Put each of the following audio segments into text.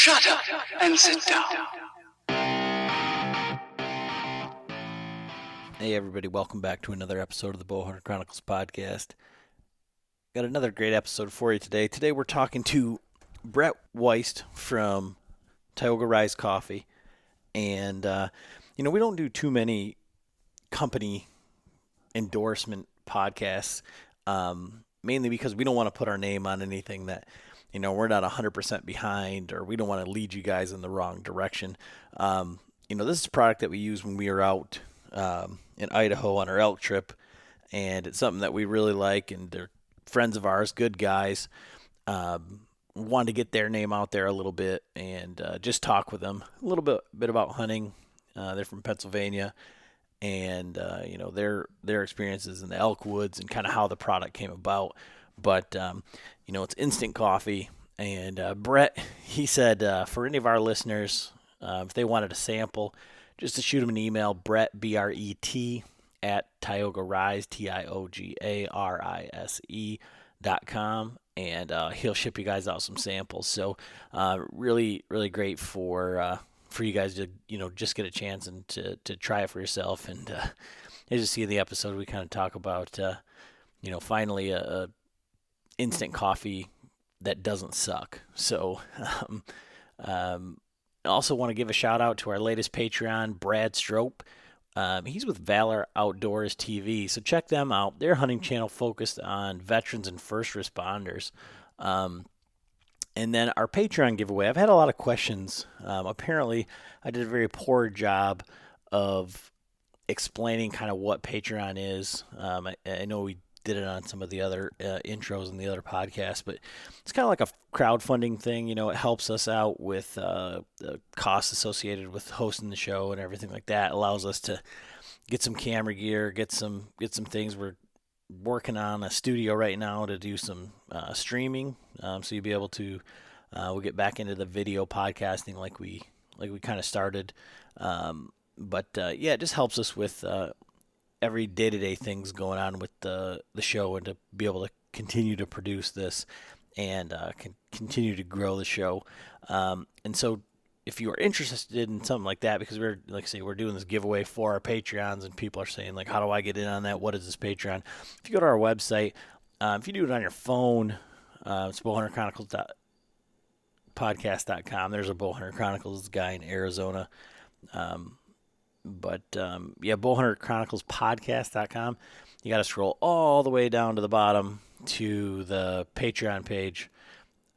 Shut up and sit down. Hey everybody, welcome back to another episode of the Bowhunter Chronicles podcast. Got another great episode for you today. Today we're talking to Bret Wiest from Tioga Rise Coffee. And, we don't do too many company endorsement podcasts, mainly because we don't want to put our name on anything that, we're not 100% behind, or we don't want to lead you guys in the wrong direction. This is a product that we use when we are out in Idaho on our elk trip, and it's something that we really like, and they're friends of ours, good guys. Wanted to get their name out there a little bit and just talk with them a little bit about hunting. They're from Pennsylvania, and their experiences in the elk woods and kind of how the product came about. But it's instant coffee, and Bret, he said for any of our listeners, if they wanted a sample, just to shoot him an email, Bret, B-R-E-T, at Tioga Rise, TIOGARISE.com, and he'll ship you guys out some samples. So really, really great for you guys to, just get a chance and to try it for yourself. And as you see in the episode, we kind of talk about, finally a instant coffee that doesn't suck. So I also want to give a shout out to our latest Patreon, Brad Strope. He's with Valor Outdoors TV, so check them out. They're a hunting channel focused on veterans and first responders. And then our Patreon giveaway, I've had a lot of questions. Apparently, I did a very poor job of explaining kind of what Patreon is. I know we did it on some of the other intros and the other podcasts, but it's kind of like a crowdfunding thing. It helps us out with the costs associated with hosting the show and everything like that. It allows us to get some camera gear, get some things. We're working on a studio right now to do some streaming, so you'll be able to we'll get back into the video podcasting like we kind of started. It just helps us with every day-to-day things going on with the show, and to be able to continue to produce this and continue to grow the show. And so if you are interested in something like that, because we're doing this giveaway for our Patreons, and people are saying, like, how do I get in on that? What is this Patreon? If you go to our website, if you do it on your phone, it's bowhunterchronicles.podcast.com. There's a Bowhunter Chronicles guy in Arizona. bowhunterchroniclespodcast.com. You got to scroll all the way down to the bottom to the Patreon page.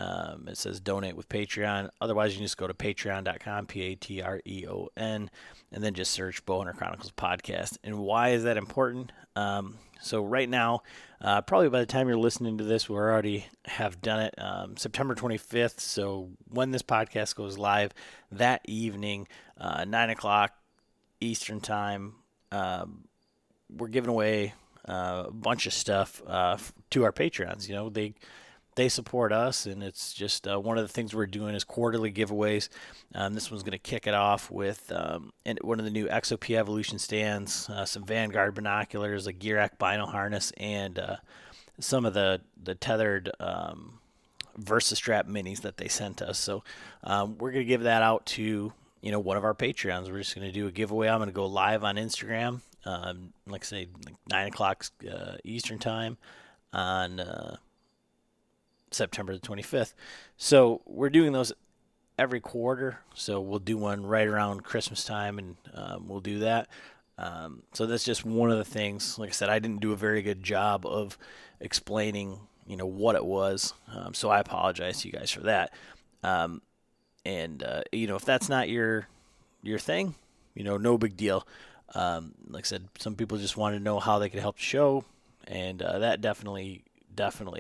It says donate with Patreon. Otherwise, you can just go to patreon.com, Patreon, and then just search Bowhunter Chronicles Podcast. And why is that important? So right now, probably by the time you're listening to this, we already have done it, September 25th. So when this podcast goes live that evening, 9 o'clock Eastern time, we're giving away a bunch of stuff to our Patreons. They support us, and it's just one of the things we're doing is quarterly giveaways. This one's going to kick it off with one of the new XOP Evolution stands, some Vanguard binoculars, a Gearak bino harness, and some of the tethered VersaStrap minis that they sent us. So we're going to give that out to one of our Patreons. We're just going to do a giveaway. I'm going to go live on Instagram, like I say, 9 o'clock Eastern time on September the 25th. So we're doing those every quarter. So we'll do one right around Christmas time, and we'll do that. So that's just one of the things. Like I said, I didn't do a very good job of explaining, what it was. So I apologize to you guys for that. If that's not your thing, no big deal. Like I said, some people just want to know how they can help the show, and that definitely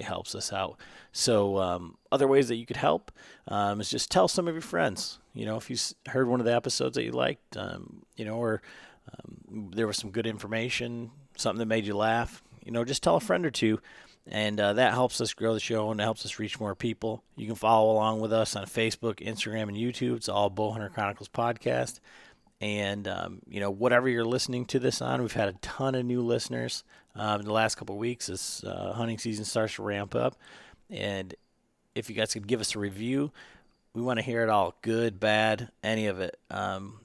helps us out. So other ways that you could help is just tell some of your friends. If you heard one of the episodes that you liked, or there was some good information, something that made you laugh, just tell a friend or two. And that helps us grow the show, and it helps us reach more people. You can follow along with us on Facebook, Instagram, and YouTube. It's all Bowhunter Chronicles Podcast. And, whatever you're listening to this on, we've had a ton of new listeners in the last couple of weeks as hunting season starts to ramp up. And if you guys could give us a review, We want to hear it all, good, bad, any of it,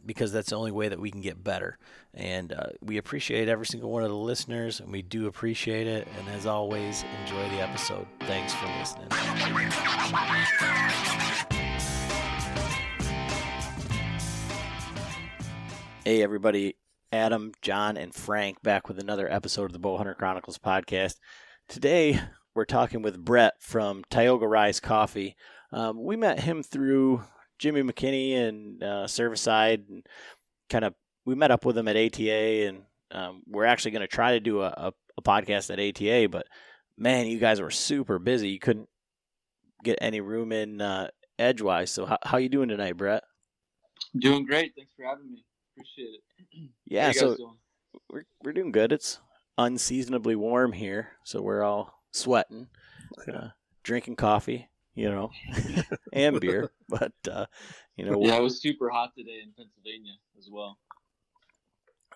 because that's the only way that we can get better. And we appreciate every single one of the listeners, and we do appreciate it. And as always, enjoy the episode. Thanks for listening. Hey, everybody. Adam, John, and Frank back with another episode of the Bowhunter Chronicles podcast. Today, we're talking with Bret from Tioga Rise Coffee. We met him through Jimmy McKinney and Serviceside, and we met up with him at ATA, and we're actually going to try to do a podcast at ATA, but man, you guys were super busy. You couldn't get any room in edgewise. So how you doing tonight, Bret? Doing great. Thanks for having me. Appreciate it. Yeah, so we're doing good. It's unseasonably warm here, so we're all sweating, drinking coffee, and beer. But yeah, it was super hot today in Pennsylvania as well.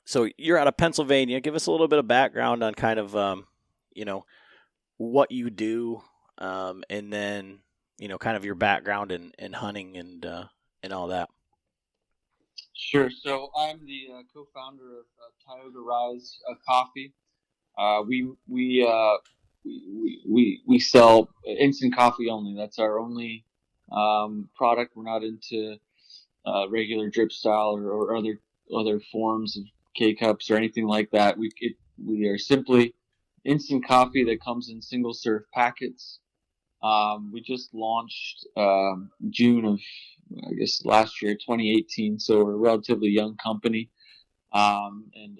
So you're out of Pennsylvania. Give us a little bit of background on kind of what you do, and then kind of your background in hunting and all that. Sure. So I'm the co-founder of Tioga Rise Coffee. We sell instant coffee only. That's our only product. We're not into regular drip style or other forms of K-cups or anything like that. We are simply instant coffee that comes in single serve packets. We just launched June of, I guess, last year, 2018. So we're a relatively young company, and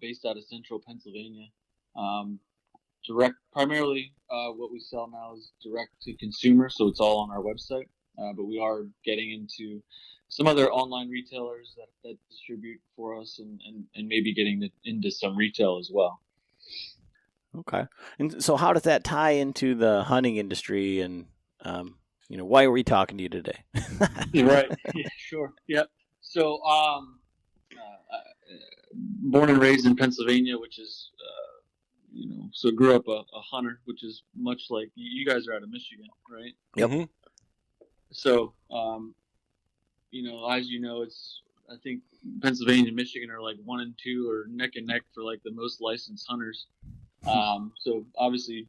based out of central Pennsylvania. Primarily, what we sell now is direct to consumer, so it's all on our website. But we are getting into some other online retailers that distribute for us, and maybe getting into some retail as well. Okay. And so how does that tie into the hunting industry, and why are we talking to you today? Right. Yeah, sure. Yep. So born and raised in Pennsylvania, which is so grew up a hunter, which is much like you guys are out of Michigan, right? Yep. Mm-hmm. So as it's, I think Pennsylvania and Michigan are like 1 and 2 or neck and neck for like the most licensed hunters. So obviously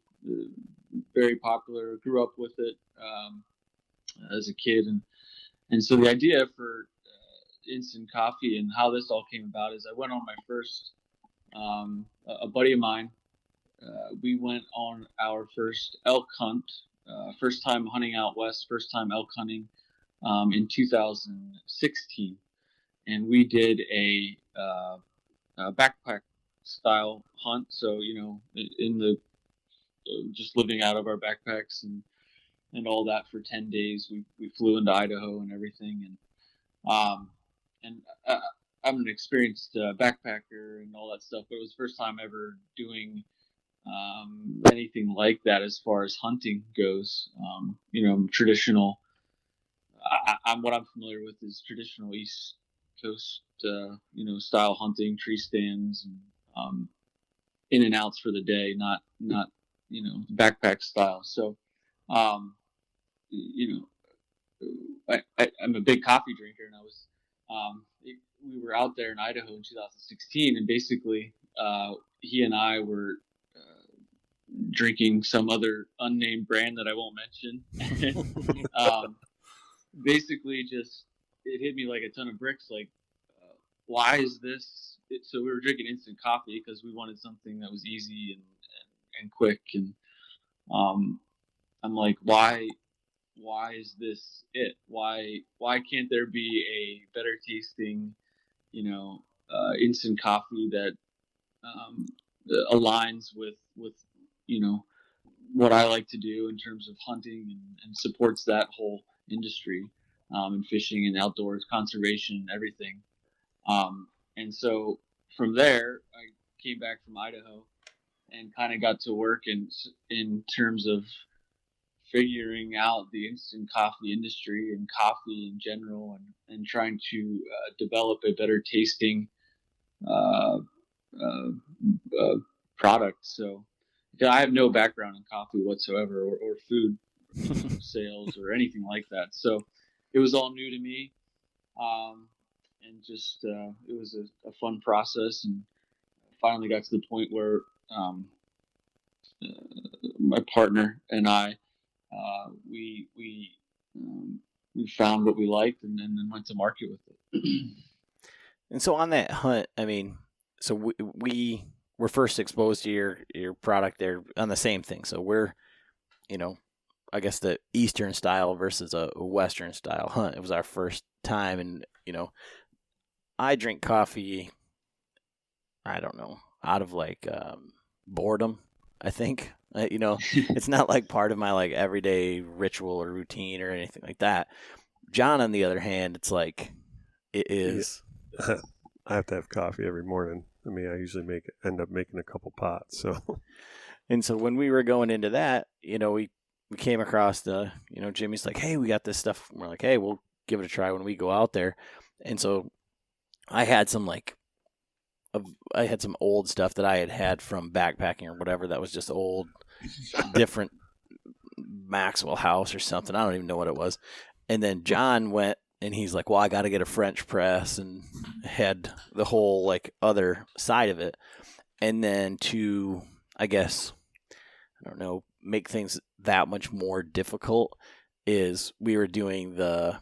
very popular, grew up with it as a kid. And so the idea for instant coffee and how this all came about is I went on my first, a buddy of mine, we went on our first elk hunt, first time hunting out west, first time elk hunting in 2016. And we did a backpack style hunt. So, in the just living out of our backpacks and all that for 10 days. We flew into Idaho and everything. And I'm an experienced backpacker and all that stuff, but it was the first time ever doing anything like that as far as hunting goes. Traditional. What I'm familiar with is traditional East Coast, style hunting, tree stands, and in and outs for the day, not backpack style. So, I'm a big coffee drinker, and we were out there in Idaho in 2016, and basically, he and I were drinking some other unnamed brand that I won't mention. Basically, just it hit me like a ton of bricks. Like, why is this? So we were drinking instant coffee because we wanted something that was easy and quick. And I'm like, why is this it? Why can't there be a better tasting, instant coffee that aligns with what I like to do in terms of hunting and supports that whole industry, and fishing and outdoors conservation and everything. And so from there, I came back from Idaho and kind of got to work in terms of figuring out the instant coffee industry and coffee in general, and trying to develop a better tasting product. So I have no background in coffee whatsoever, or food sales or anything like that. So it was all new to me, and just it was a fun process, and finally got to the point where my partner and I we found what we liked, and then went to market with it. And so on that hunt, I mean, so we were first exposed to your product there on the same thing. So we're, I guess the Eastern style versus a Western style hunt. It was our first time, and I drink coffee, I don't know, out of like boredom, I think. It's not like part of my like everyday ritual or routine or anything like that. John, on the other hand, it's like it is. Yeah. I have to have coffee every morning. I mean, I usually end up making a couple pots. So, and so when we were going into that, we came across Jimmy's like, hey, we got this stuff. And we're like, hey, we'll give it a try when we go out there. And so I had some old stuff that I had from backpacking or whatever that was just old, different Maxwell House or something. I don't even know what it was. And then John went and he's like, well, I got to get a French press, and had the whole like other side of it. And then to, I guess, I don't know, make things that much more difficult is we were doing the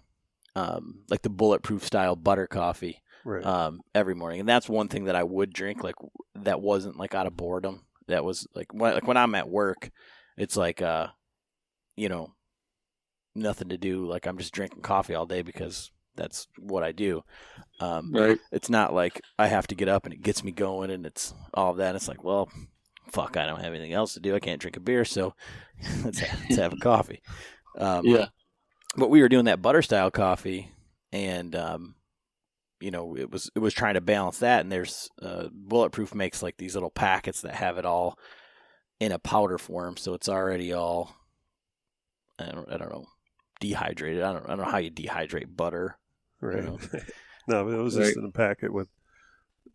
like the bulletproof style butter coffee. right. Every morning. And that's one thing that I would drink, like that wasn't like out of boredom. That was like when I'm at work, it's like, nothing to do. Like I'm just drinking coffee all day because that's what I do. Right. It's not like I have to get up and it gets me going and it's all of that. It's like, well, fuck, I don't have anything else to do. I can't drink a beer. So let's have a coffee. Yeah. But we were doing that butter style coffee, and, it was trying to balance that. And there's Bulletproof makes like these little packets that have it all in a powder form, so it's already all I don't know, dehydrated. I don't know how you dehydrate butter. Right. No, it was just in a packet with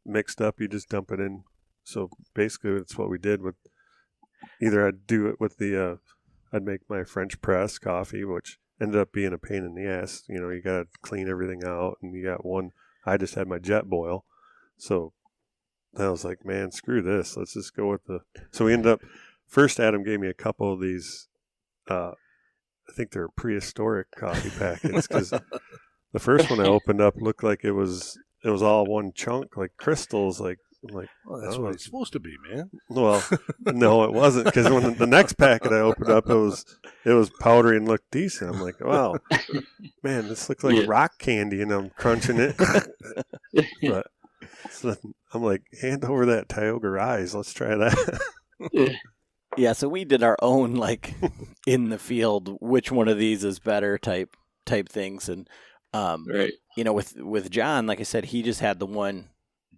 mixed up. You just dump it in. So basically, that's what we did with. Either I'd do it with I'd make my French press coffee, which ended up being a pain in the ass. You got to clean everything out, and you got one. I just had my jet boil, so I was like, man, screw this. Let's just go with So we ended up. First, Adam gave me a couple of these. I think they're prehistoric coffee packets, because the first one I opened up looked like it was all one chunk, like crystals. Like I'm like, well, that's what it's supposed to be, man. Well, no, it wasn't, because when the next packet I opened up, it was powdery and looked decent. I'm like, wow, man, this looks like rock candy, and I'm crunching it. But so I'm like, hand over that Tioga Rise. Let's try that. Yeah, so we did our own like in the field, which one of these is better type things, and right. With John, like I said, he just had the one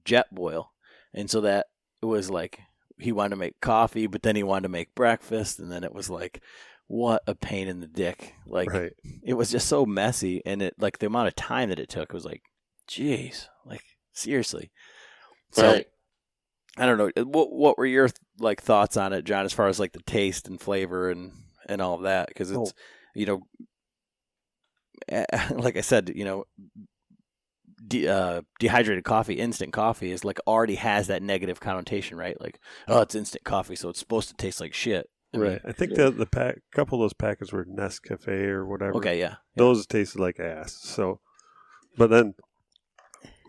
jet boil, and so that it was like he wanted to make coffee, but then he wanted to make breakfast, and then it was like, what a pain in the dick. Like right. It was just so messy, and it like the amount of time that it took was like, geez, like seriously. So right. I don't know. What were your like thoughts on it, John, as far as like the taste and flavor and all of that? Because it's like I said, dehydrated coffee, instant coffee is like already has that negative connotation, right? Like, oh, it's instant coffee, so it's supposed to taste like shit. Right. I think the couple of those packets were Nescafe or whatever. Okay, yeah. Those tasted like ass. So, but then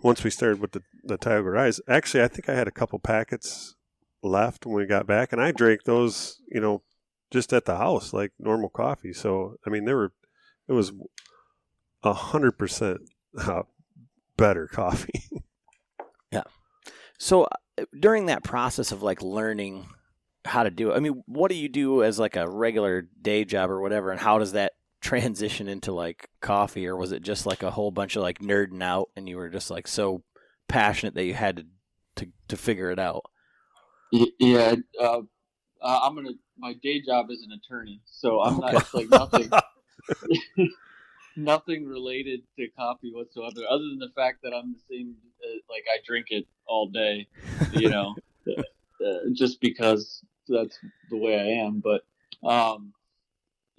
once we started with the Tioga Rise, actually, I think I had a couple packets left when we got back, and I drank those, just at the house, like normal coffee. So, I mean, it was 100% better coffee. Yeah. So during that process of like learning how to do it, I mean, what do you do as like a regular day job or whatever, and how does that transition into like coffee? Or was it just like a whole bunch of like nerding out, and you were just like so passionate that you had to figure it out? Yeah. My day job is an attorney, so I'm not like nothing. Nothing related to coffee whatsoever, other than the fact that I'm the same. Like I drink it all day, just because that's the way I am. But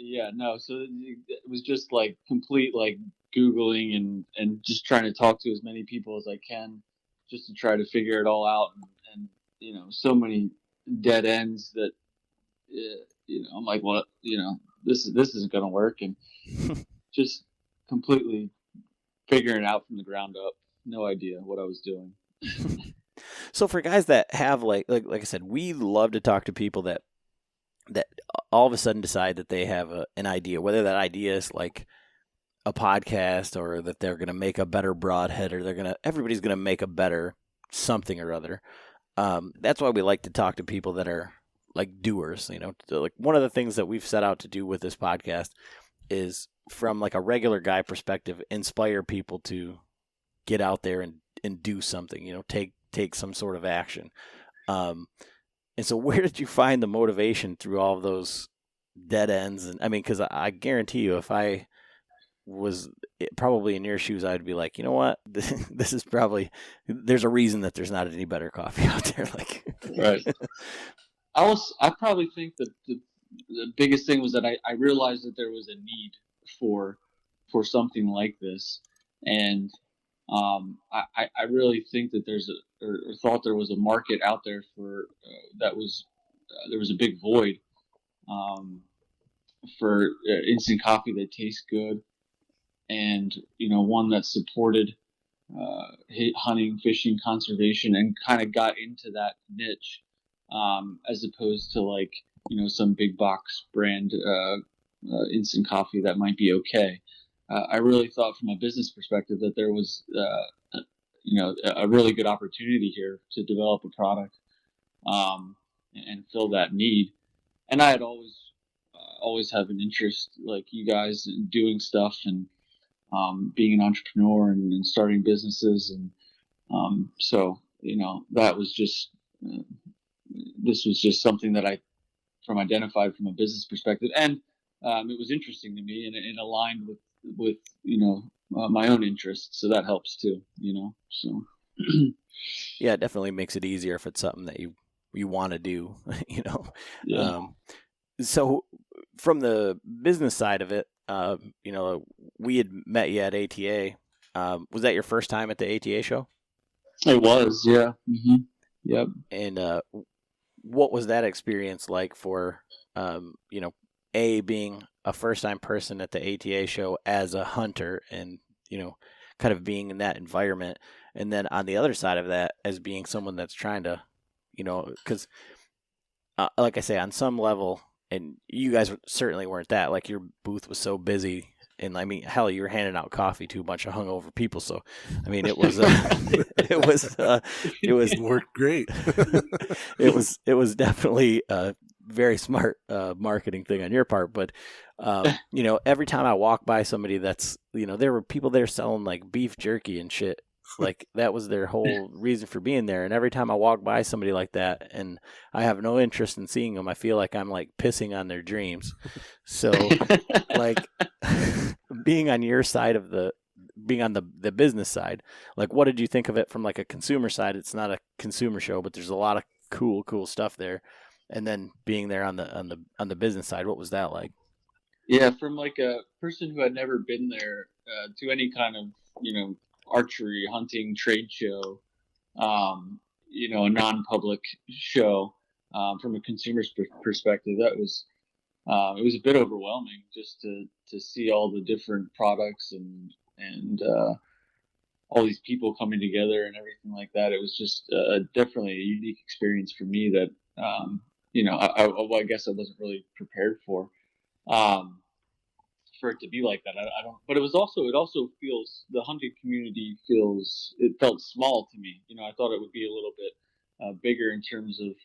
Yeah, no. So it was just like complete like Googling and just trying to talk to as many people as I can, just to try to figure it all out. And so many dead ends that I'm like, well, this isn't gonna work, and just completely figuring it out from the ground up. No idea what I was doing. So for guys that have like I said, we love to talk to people that all of a sudden decide that they have an idea, whether that idea is like a podcast or that they're going to make a better broadhead or everybody's going to make a better something or other. That's why we like to talk to people that are like doers, like one of the things that we've set out to do with this podcast is from like a regular guy perspective, inspire people to get out there and do something, take some sort of action. And so where did you find the motivation through all of those dead ends? And I mean, because I guarantee you, if I was probably in your shoes, I'd be like, you know what, this is probably, there's a reason that there's not any better coffee out there. Like, right. I probably think that the biggest thing was that I realized that there was a need for something like this, and I really think that or thought there was a market out there for there was a big void for instant coffee that tastes good, and one that supported hunting, fishing, conservation, and kind of got into that niche, as opposed to like some big box brand instant coffee that might be okay. I really thought from a business perspective that there was a really good opportunity here to develop a product and fill that need. And I had always have an interest like you guys in doing stuff and being an entrepreneur and starting businesses. And so that was just this was just something that I identified from a business perspective, and it was interesting to me, and it aligned with my own interests, so that helps too. So yeah, it definitely makes it easier if it's something that you want to do. Yeah. So from the business side of it, we had met you at ATA. Was that your first time at the ATA show? It was, yeah. Mm-hmm. Yep. And what was that experience like for, being a first-time person at the ATA show as a hunter and, kind of being in that environment. And then on the other side of that, as being someone that's trying to, because like I say, on some level, and you guys certainly weren't that, like your booth was so busy. And I mean, hell, you were handing out coffee to a bunch of hungover people. So, I mean, it was worked great. it was definitely a very smart marketing thing on your part. But every time I walk by somebody that's there were people there selling like beef jerky and shit. Like that was their whole reason for being there. And every time I walk by somebody like that and I have no interest in seeing them, I feel like I'm like pissing on their dreams. So like being on your side of being on the business side, like what did you think of it from like a consumer side? It's not a consumer show, but there's a lot of cool stuff there. And then being there on the business side, what was that like? Yeah, from like a person who had never been there to any kind of archery hunting trade show, a non-public show, from a consumer's perspective, that was it was a bit overwhelming just to see all the different products and all these people coming together and everything like that. It was just definitely a unique experience for me that I guess I wasn't really prepared for. For it to be like that, I don't. But it also feels, the hunting community felt small to me. I thought it would be a little bit bigger in terms of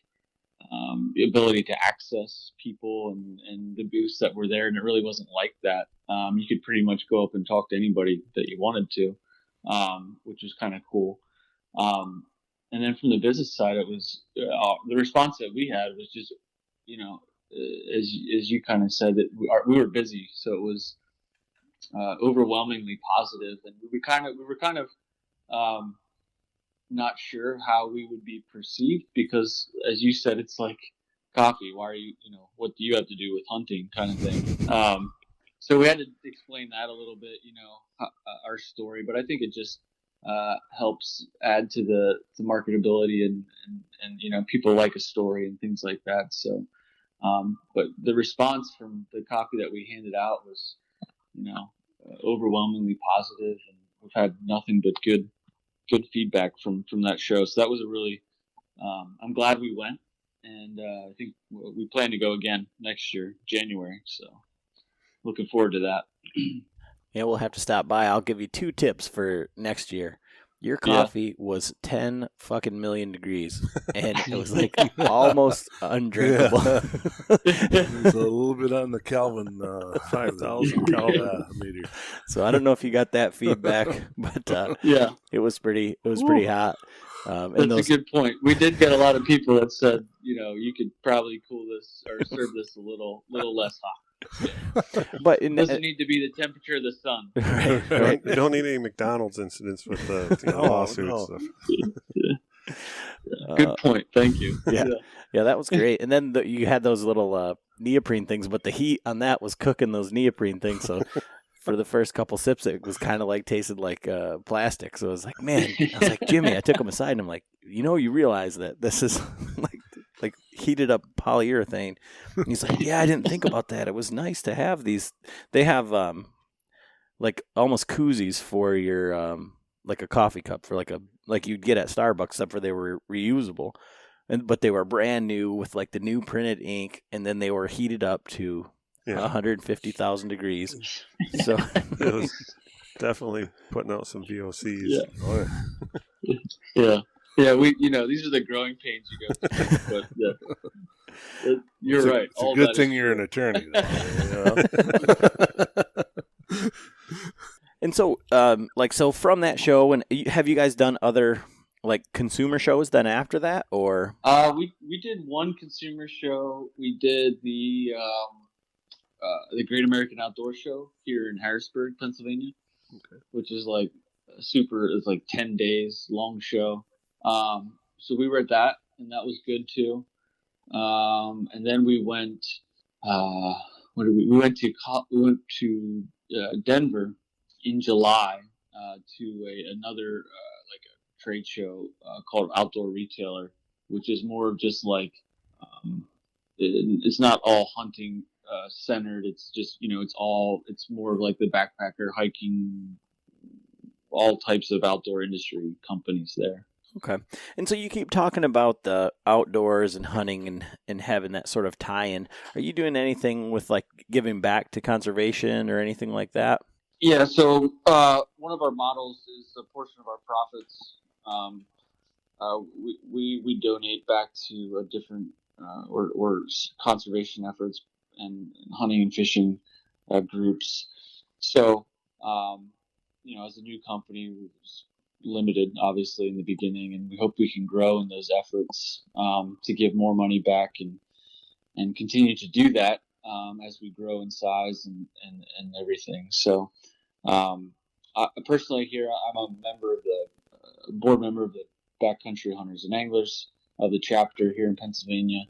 the ability to access people and the booths that were there, and it really wasn't like that. You could pretty much go up and talk to anybody that you wanted to, which was kind of cool. And then from the business side, it was the response that we had was just, as you kind of said, that we were busy, so it was overwhelmingly positive, and we were kind of not sure how we would be perceived, because as you said, it's like coffee. Why are you, what do you have to do with hunting, kind of thing. So we had to explain that a little bit, our story, but I think it just helps add to the marketability and people like a story and things like that. So, but the response from the coffee that we handed out was, overwhelmingly positive, and we've had nothing but good feedback from that show. So that was a really, I'm glad we went, and I think we plan to go again next year, January. So looking forward to that. Yeah, we'll have to stop by. I'll give you 2 tips for next year. Your coffee was 10 fucking million degrees, and it was like almost undrinkable. It was a little bit on the Kelvin, 5,000 Kelvin meter. So I don't know if you got that feedback, but Yeah, it was pretty hot. that's a good point. We did get a lot of people that said, you could probably cool this or serve this a little less hot. But it doesn't need to be the temperature of the sun. Right. You don't need any McDonald's incidents with the lawsuits. No. Good point. Thank you. Yeah, that was great. And then you had those little neoprene things, but the heat on that was cooking those neoprene things. So for the first couple sips, it was kind of tasted like plastic. So I was like, man, Jimmy, I took him aside and I'm like, you realize that this is like heated up polyurethane. And he's like, yeah, I didn't think about that. It was nice to have these. They have like almost koozies for your like a coffee cup for like you'd get at Starbucks, except for they were reusable, but they were brand new with like the new printed ink, and then they were heated up to 150,000 degrees. So it was definitely putting out some VOCs. Yeah. Yeah. Yeah, these are the growing pains you go through. But you're right. It's a good thing you're an attorney. And so, so from that show, and have you guys done other consumer shows then after that, or? We did one consumer show. We did the Great American Outdoor Show here in Harrisburg, Pennsylvania, which is it's like 10 days long show. So we were at that, and that was good too. And then we went. We went to Denver in July to another a trade show called Outdoor Retailer, which is more of just it's not all hunting centered. It's just it's more of like the backpacker, hiking, all types of outdoor industry companies there. Okay. And so you keep talking about the outdoors and hunting and having that sort of tie-in. Are you doing anything with giving back to conservation or anything like that? Yeah. So one of our models is a portion of our profits. We donate back to a different or conservation efforts and hunting and fishing groups. So as a new company, we was limited obviously in the beginning, and we hope we can grow in those efforts to give more money back and continue to do that as we grow in size and everything. So I personally here, I'm a member of the board member of the Backcountry Hunters and Anglers of the chapter here in Pennsylvania.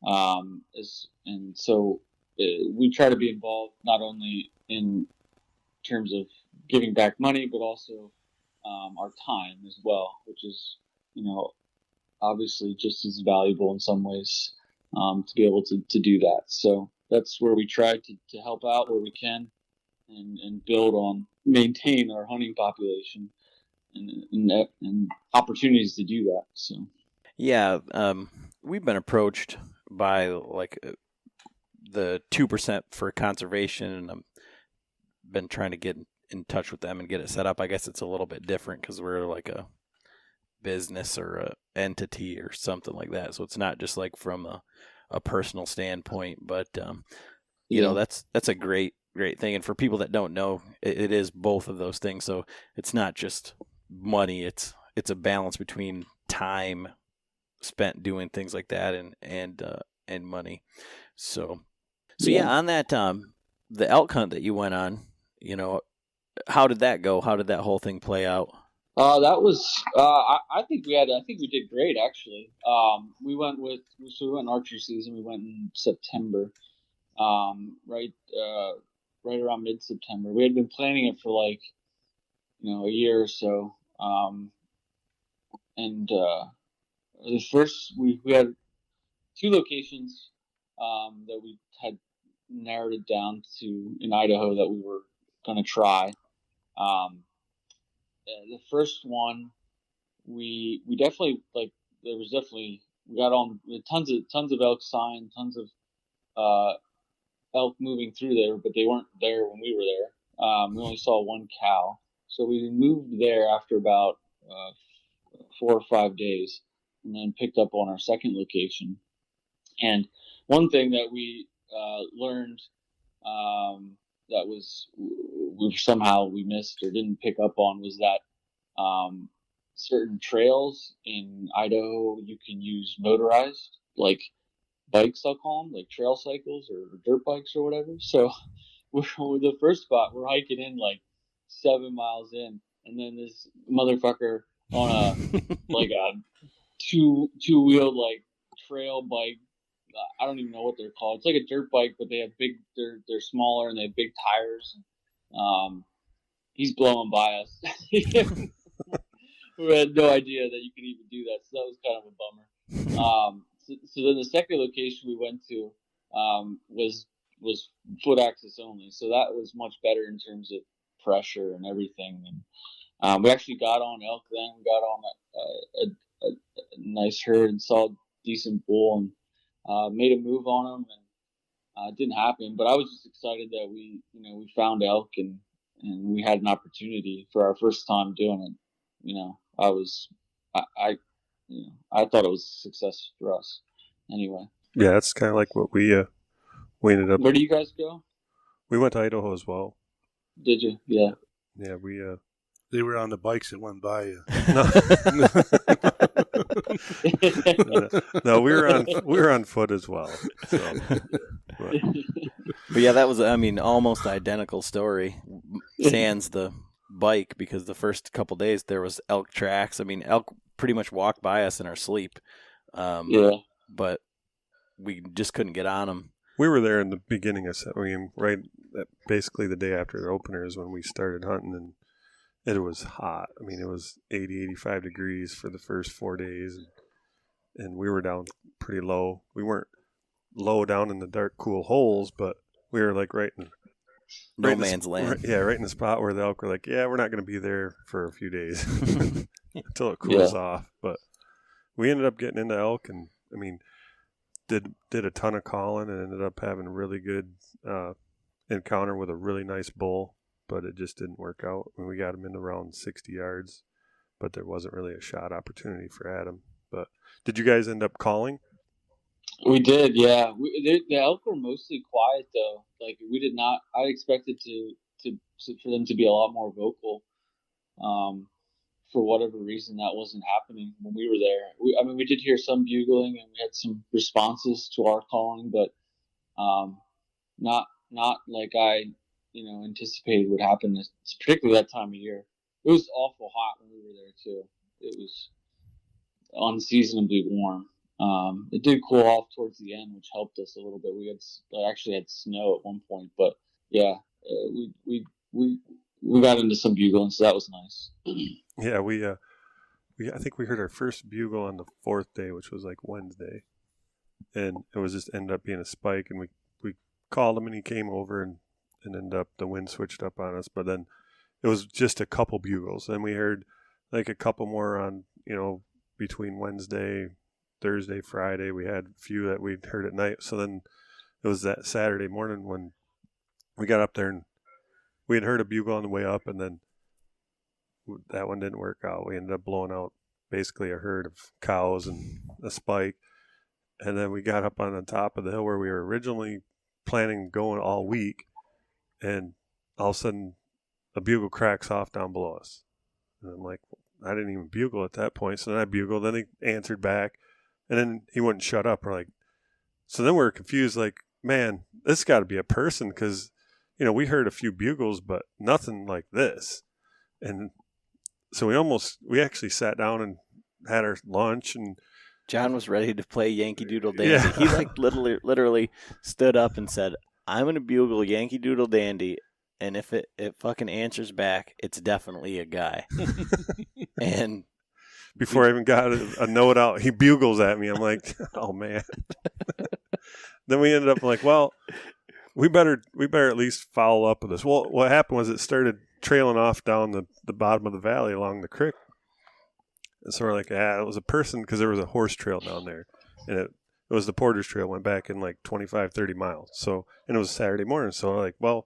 And so we try to be involved not only in terms of giving back money, but also our time as well, which is, obviously just as valuable in some ways to be able to do that. So that's where we try to help out where we can and maintain our hunting population and opportunities to do that. So yeah, we've been approached by the 2% for conservation, and I've been trying to get in touch with them and get it set up. I guess it's a little bit different because we're like a business or a entity or something like that. So it's not just from a personal standpoint, but that's a great thing. And for people that don't know, it is both of those things. So it's not just money. It's a balance between time spent doing things like that and money. So yeah, on that the elk hunt that you went on, how did that go? How did that whole thing play out? That was I think we did great actually. We went archery season. We went in September, right around mid September. We had been planning it for like a year or so. And the first we had two locations that we had narrowed it down to in Idaho that we were going to try. The first one we definitely like. There was definitely we got on tons of elk sign, tons of elk moving through there, but they weren't there when we were there. We only saw one cow, so we moved there after about 4 or 5 days, and then picked up on our second location. And one thing that we learned that we missed or didn't pick up on was that certain trails in Idaho you can use motorized, like bikes, I'll call them, like trail cycles or dirt bikes or whatever. So we're the first spot, we're hiking in like 7 miles in, and then this motherfucker on a like a two-wheeled like trail bike. I don't even know what they're called. It's like a dirt bike, but they have they're smaller and they have big tires. He's blowing by us. We had no idea that you could even do that, so that was kind of a bummer. So then the second location we went to was foot access only, so that was much better in terms of pressure and everything. And we actually got on elk then. We got on a nice herd and saw a decent bull and made a move on them, and it didn't happen. But I was just excited that we found elk and we had an opportunity for our first time doing it. I thought it was a success for us. Anyway. Yeah, it's kind of like what we ended up. Where do you guys go? We went to Idaho as well. Did you? Yeah. Yeah, we. They were on the bikes that went by you. No, we were on foot as well. So. But yeah, that was almost identical story. Sans the bike, because the first couple days there was elk tracks. Elk pretty much walked by us in our sleep. But we just couldn't get on them. We were there in the beginning of right basically the day after the opener is when we started hunting, and it was hot. It was 80, 85 degrees for the first 4 days, and we were down pretty low. We weren't low down in the dark, cool holes, but we were like right in no man's land. Right in the spot where the elk were like, yeah, we're not going to be there for a few days until it cools off. But we ended up getting into elk, and did a ton of calling, and ended up having a really good encounter with a really nice bull, but it just didn't work out. We got him in around 60 yards, but there wasn't really a shot opportunity for Adam. But did you guys end up calling? We did, yeah. The elk were mostly quiet though. Like we did not. I expected for them to be a lot more vocal. For whatever reason, that wasn't happening when we were there. We did hear some bugling and we had some responses to our calling, but not like I anticipated would happen. Particularly that time of year. It was awful hot when we were there too. It was unseasonably warm. It did cool off towards the end, which helped us a little bit. We actually had snow at one point, but yeah, we got into some bugling, so that was nice. Yeah, I think we heard our first bugle on the 4th day, which was like Wednesday, and it was just ended up being a spike, and we called him, and he came over, and ended up the wind switched up on us, but then it was just a couple bugles. Then we heard like a couple more on between Wednesday, Thursday, Friday. We had a few that we'd heard at night. So then it was that Saturday morning when we got up there, and we had heard a bugle on the way up, and then that one didn't work out. We ended up blowing out basically a herd of cows and a spike. And then we got up on the top of the hill where we were originally planning going all week, and all of a sudden a bugle cracks off down below us. And I'm like, I didn't even bugle at that point. So then I bugled, then he answered back, and then he wouldn't shut up. So then we're confused, like, man, this got to be a person, because we heard a few bugles, but nothing like this. And So we actually sat down and had our lunch, and John was ready to play Yankee Doodle Dandy. Yeah. He like literally stood up and said, "I'm gonna bugle Yankee Doodle Dandy, and if it fucking answers back, it's definitely a guy." And before I even got a note out, he bugles at me. I'm like, oh man. Then we ended up like, well, we better at least follow up with this. Well, what happened was it started trailing off down the bottom of the valley along the creek. And so we're like, it was a person, because there was a horse trail down there. And it was the Porter's Trail, went back in like 25, 30 miles. So, and it was Saturday morning. So we're like, well,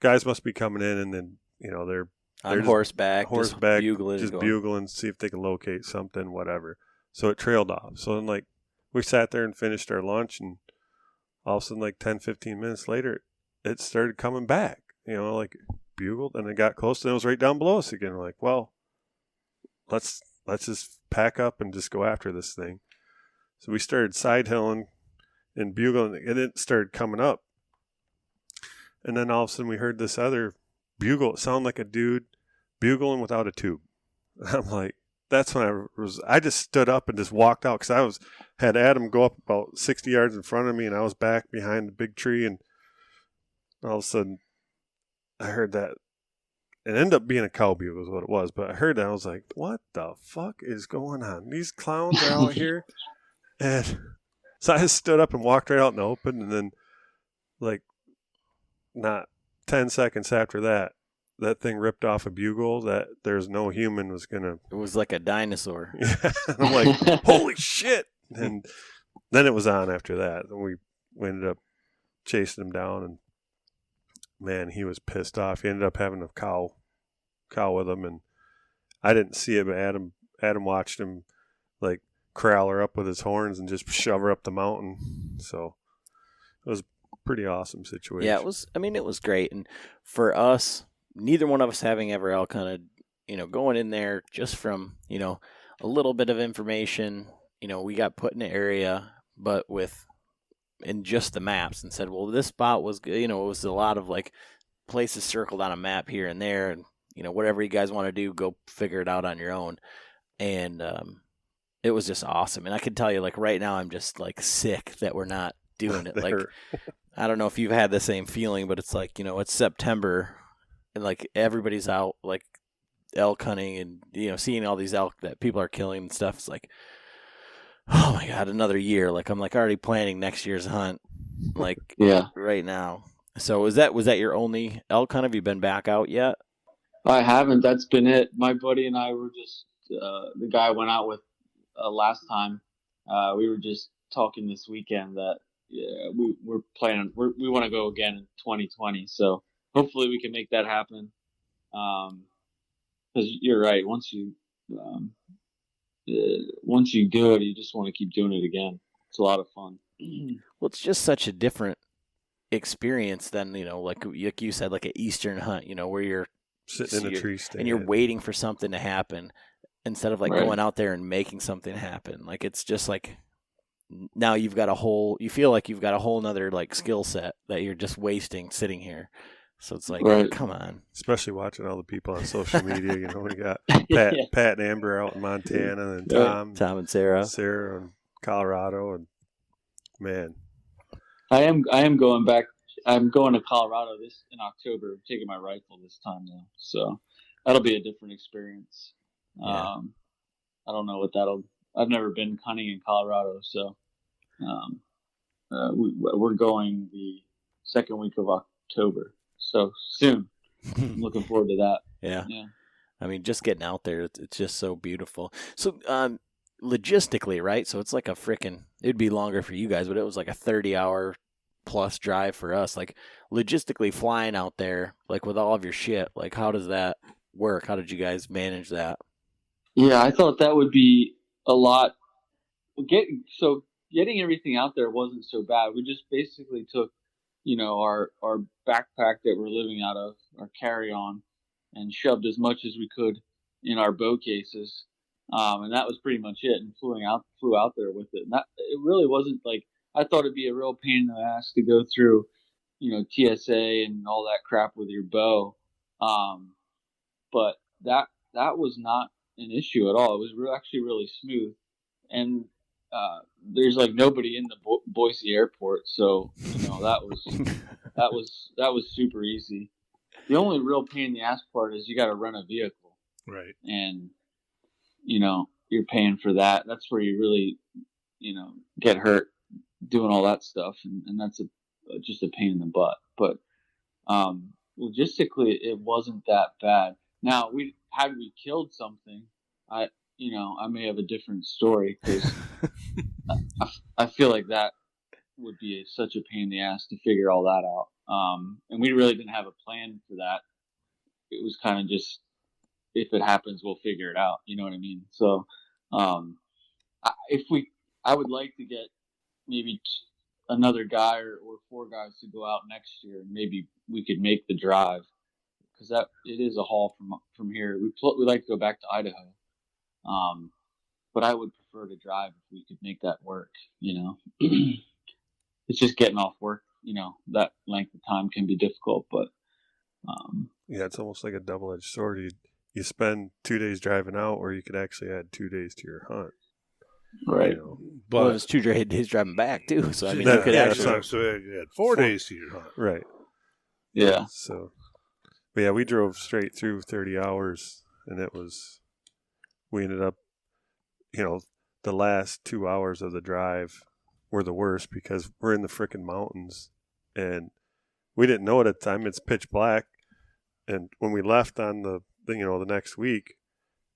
guys must be coming in, and then, they're on horseback, just bugling, see if they can locate something, whatever. So it trailed off. So then, like, we sat there and finished our lunch, and all of a sudden, like 10, 15 minutes later, it started coming back, like bugled, and it got close, and it was right down below us again. We're like, well, let's just pack up and just go after this thing. So we started side hilling and bugling, and it started coming up. And then all of a sudden we heard this other bugle. It sounded like a dude bugling without a tube. I'm like, that's when I just stood up and just walked out, because had Adam go up about 60 yards in front of me, and I was back behind the big tree, and all of a sudden I heard that. It ended up being a cow bugle is what it was, but I heard that. I was like, what the fuck is going on? These clowns are out here. And so I just stood up and walked right out in the open, and then, like, not 10 seconds after that thing ripped off a bugle that there's no human was going to. It was like a dinosaur. Yeah. I'm like, holy shit. And then it was on after that. And we ended up chasing him down, and man, he was pissed off. He ended up having a cow with him, and I didn't see it, but Adam watched him like corral her up with his horns and just shove her up the mountain. So it was a pretty awesome situation. Yeah, it was. I mean, it was great, and for us, neither one of us having ever elk hunted, going in there just from a little bit of information. We got put in an area, but in just the maps, and said, well, this spot was, it was a lot of like places circled on a map here and there, and whatever you guys want to do, go figure it out on your own. And it was just awesome. And I can tell you, like, right now I'm just like sick that we're not doing it. Like, I don't know if you've had the same feeling, but it's like, it's September, and like everybody's out like elk hunting, and seeing all these elk that people are killing and stuff. It's like, oh my God, another year. Like, I'm like already planning next year's hunt, like, Yeah. right now. So was that your only elk hunt? Have you been back out yet? I haven't. That's been it. My buddy and I were just the guy I went out with last time. We were just talking this weekend that we're planning. We want to go again in 2020. So hopefully we can make that happen. Because you're right. Once you do it, you just want to keep doing it again. It's a lot of fun. Well, it's just such a different experience than like you said, like an Eastern hunt. Where you're sitting in a tree stand and you're waiting for something to happen instead of like going out there and making something happen. Like, it's just like now you feel like you've got a whole nother like skill set that you're just wasting sitting here. So it's like, come on. Especially watching all the people on social media. We got Pat and Amber out in Montana, and Tom and Sarah in Colorado, and man, I am going back. I'm going to Colorado in October. I'm taking my rifle this time though, so that'll be a different experience. Yeah. I don't know what I've never been hunting in Colorado, so we're going the second week of October, so soon. I'm looking forward to that. Yeah. I mean, just getting out there, it's just so beautiful. So logistically, right? So it's like it'd be longer for you guys, but it was like a 30-hour plus drive for us. Like, logistically flying out there, like with all of your shit, like how does that work? How did you guys manage that? Yeah, I thought that would be a lot. Getting everything out there wasn't so bad. We just basically took, our backpack that we're living out of, our carry-on, and shoved as much as we could in our bow cases. And that was pretty much it, and flew out there with it. And it really wasn't like, I thought it'd be a real pain in the ass to go through, TSA and all that crap with your bow. But that was not an issue at all. It was actually really smooth, and there's like nobody in the Boise airport, so that was super easy. The only real pain in the ass part is you got to rent a vehicle, Right. and you're paying for that. That's where you really get hurt doing all that stuff, and that's just a pain in the butt. But logistically, it wasn't that bad. Now, we killed something, I may have a different story, because I feel like that would be such a pain in the ass to figure all that out. And we really didn't have a plan for that. It was kind of just, if it happens, we'll figure it out. You know what I mean? So, I would like to get maybe another guy or 4 guys to go out next year, and maybe we could make the drive, because it is a haul from here. We like to go back to Idaho, but I would prefer to drive if we could make that work. It's just getting off work. That length of time can be difficult, but yeah, it's almost like a double-edged sword. You spend 2 days driving out, or you could actually add 2 days to your hunt. Right. But it's 2 days driving back too. So I mean, you could actually. So you had 4 days to your hunt. Right. Yeah. So, but yeah, we drove straight through 30 hours, and we ended up, the last 2 hours of the drive were the worst, because we're in the frickin' mountains, and we didn't know it at the time. It's pitch black, and when we left on the next week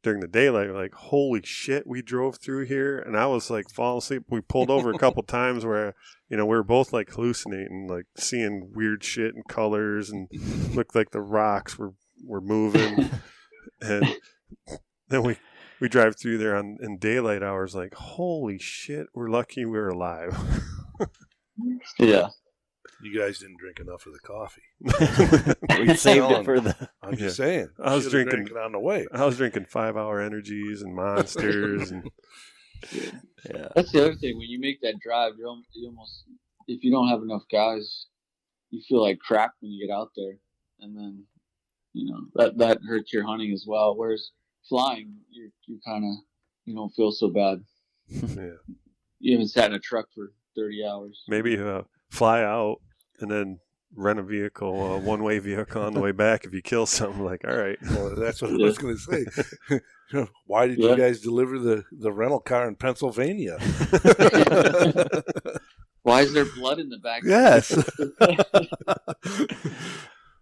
during the daylight, we're like, holy shit, we drove through here, and I was like falling asleep. We pulled over a couple times where we were both like hallucinating, like seeing weird shit and colors, and looked like the rocks were moving. And then we drive through there in daylight hours, like, holy shit, we're lucky we're alive. Yeah. You guys didn't drink enough of the coffee. We saved it for the. I'm just saying. I was drinking drank it on the way. I was drinking 5-hour energies and monsters, and Yeah. That's the other thing. When you make that drive, you almost, if you don't have enough guys, you feel like crap when you get out there, and then that hurts your hunting as well. Whereas flying, you kind of don't feel so bad. yeah, You haven't sat in a truck for 30 hours. maybe fly out and then rent a vehicle, a one-way vehicle on the way back. If you kill something, like, all right. Well, that's what I was going to say. Why did you guys deliver the rental car in Pennsylvania? Why is there blood in the back? Yes.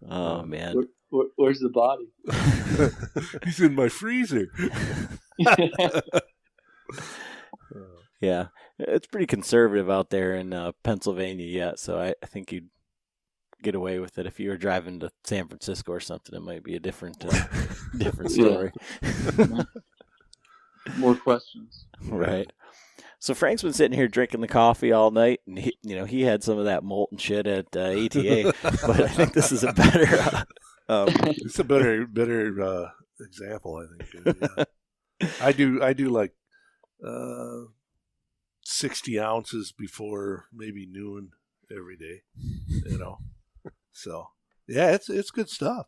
Oh man. Where's the body? He's in my freezer. Yeah, it's pretty conservative out there in Pennsylvania yet, so I think you'd get away with it. If you were driving to San Francisco or something, it might be a different story. More questions. Right. So Frank's been sitting here drinking the coffee all night, and he had some of that molten shit at ATA, but I think this is a better. It's a better example, I think. Yeah. I do like 60 ounces before maybe noon every day, So yeah, it's good stuff.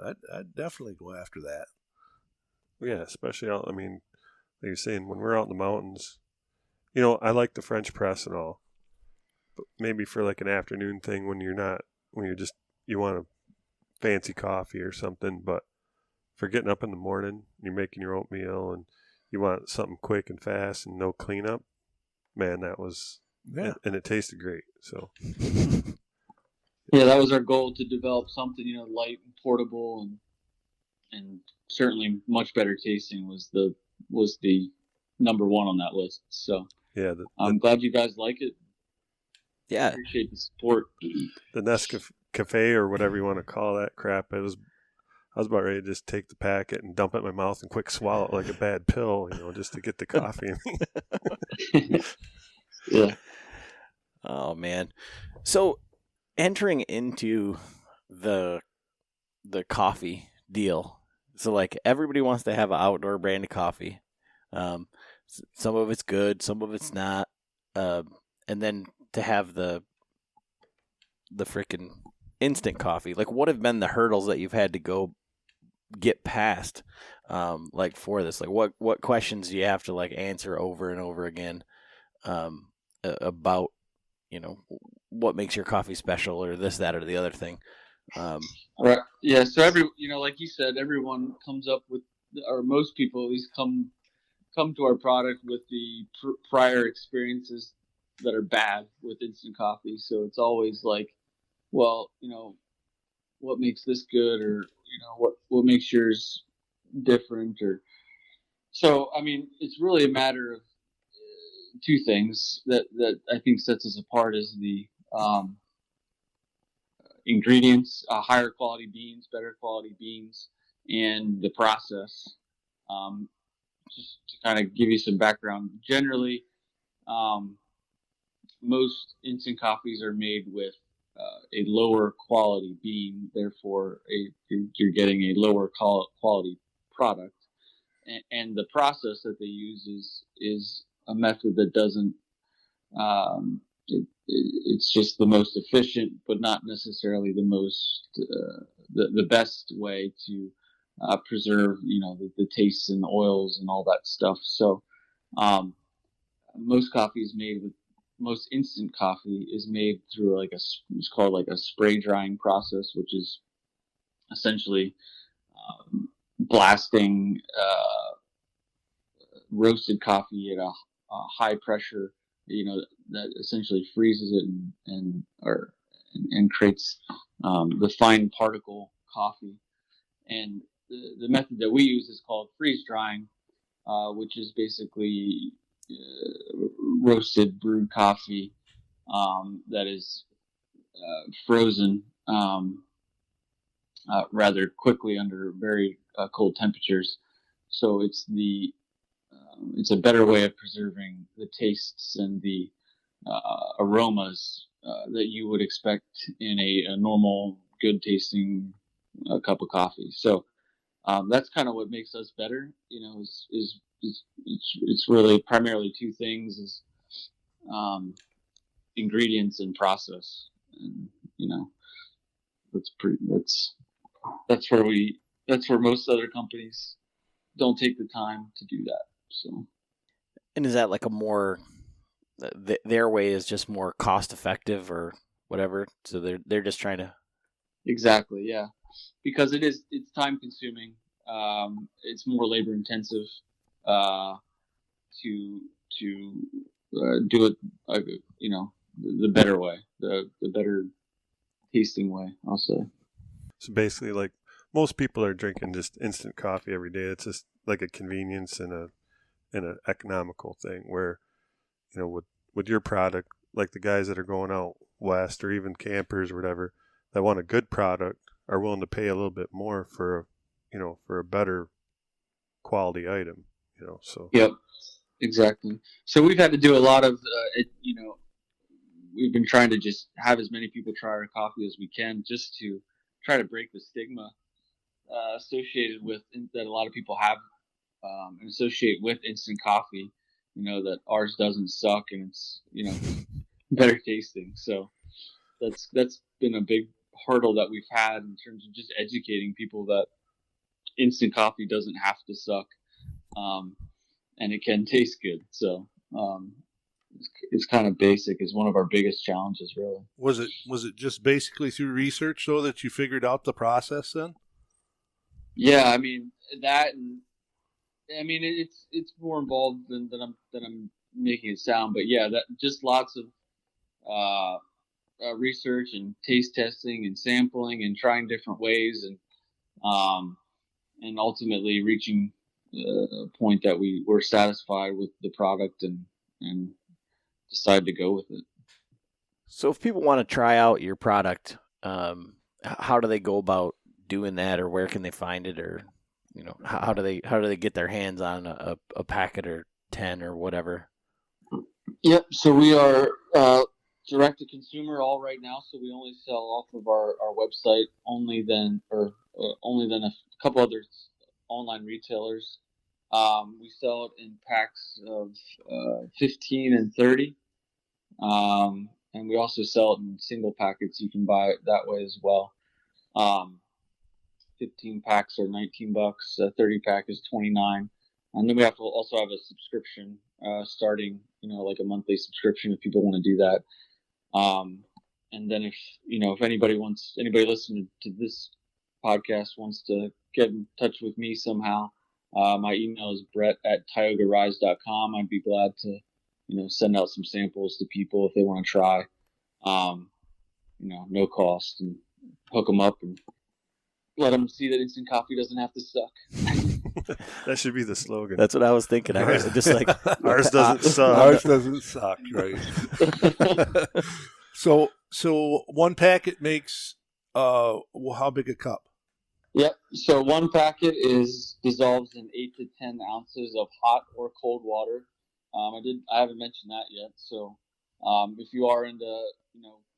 I'd definitely go after that. Yeah, especially out. I mean, like you're saying, when we're out in the mountains, I like the French press and all, but maybe for like an afternoon thing when you want a fancy coffee or something. But for getting up in the morning, you're making your oatmeal and you want something quick and fast and no cleanup, man, that was, and it tasted great. So yeah, that was our goal, to develop something light and portable, and certainly much better tasting was the number one on that list. So yeah, I'm glad you guys like it. Yeah, appreciate the support. The Nescafe or whatever you want to call that crap, I was about ready to just take the packet and dump it in my mouth and quick swallow it like a bad pill, just to get the coffee in me. Yeah. Oh man. So entering into the coffee deal, so like everybody wants to have an outdoor brand of coffee. Some of it's good, some of it's not. And then to have the freaking instant coffee, like what have been the hurdles that you've had to go get past, like for this? Like what questions do you have to like answer over and over again, about, what makes your coffee special or this, that, or the other thing? Right. Yeah. So like you said, everyone comes up with, or most people at least come to our product with the prior experiences that are bad with instant coffee. So it's always like, well, what makes this good, or what makes yours different, or so. I mean, it's really a matter of two things that I think sets us apart is the ingredients, higher quality beans, better quality beans, and the process. Um, just to kind of give you some background, generally, um, most instant coffees are made with a lower quality bean. Therefore, you're getting a lower quality product. And the process that they use is a method that doesn't. It's just the most efficient, but not necessarily the most the best way to preserve, the tastes and the oils and all that stuff. So, most coffee is made with most instant coffee is made through it's called like a spray drying process, which is essentially blasting roasted coffee at a high pressure, that essentially freezes it and creates the fine particle coffee. And the method that we use is called freeze drying, which is basically roasted brewed coffee that is frozen rather quickly under very cold temperatures. So it's a better way of preserving the tastes and the aromas that you would expect in a normal, good tasting cup of coffee. So that's kind of what makes us better. It's really primarily two things: is ingredients and process. And that's where most other companies don't take the time to do that. So. And is that like a more their way is just more cost effective or whatever? So they're just trying to. Exactly, yeah, because it's time consuming. It's more labor intensive to do it, the better way, the better tasting way, I'll say. So basically, like most people are drinking just instant coffee every day. It's just like a convenience and an economical thing. Where with your product, like the guys that are going out west or even campers or whatever that want a good product are willing to pay a little bit more for a better quality item. So. Yep, exactly. So we've had to do a lot of we've been trying to just have as many people try our coffee as we can, just to try to break the stigma associated with that a lot of people have and associate with instant coffee. That ours doesn't suck and it's better tasting. So that's been a big hurdle that we've had in terms of just educating people that instant coffee doesn't have to suck, and it can taste good. So it's kind of basic. Is one of our biggest challenges, really. Was it just basically through research though that you figured out the process then? Yeah, I mean that, and I mean it's more involved than I'm making it sound. But yeah, that just lots of research and taste testing and sampling and trying different ways, and ultimately reaching a point that we were satisfied with the product and decided to go with it. So if people want to try out your product, how do they go about doing that, or where can they find it, or how do they get their hands on a packet or 10 or whatever? Yep. So we are direct to consumer all right now. So we only sell off of our website, only then a couple other online retailers. We sell it in packs of 15 and 30. And we also sell it in single packets. You can buy it that way as well. 15 packs are $19. 30 pack is $29. And then we have to also have a subscription starting, like a monthly subscription if people want to do that. And then if anybody listening to this podcast wants to get in touch with me somehow, my email is Bret@TiogaRise.com. I'd be glad to, send out some samples to people if they want to try. No cost, and hook them up and let them see that instant coffee doesn't have to suck. That should be the slogan. That's what I was thinking. I was just like Ours doesn't suck. Ours doesn't suck, right? So one packet makes how big a cup? Yep. So one packet dissolves in 8 to 10 ounces of hot or cold water. I haven't mentioned that yet. So if you are into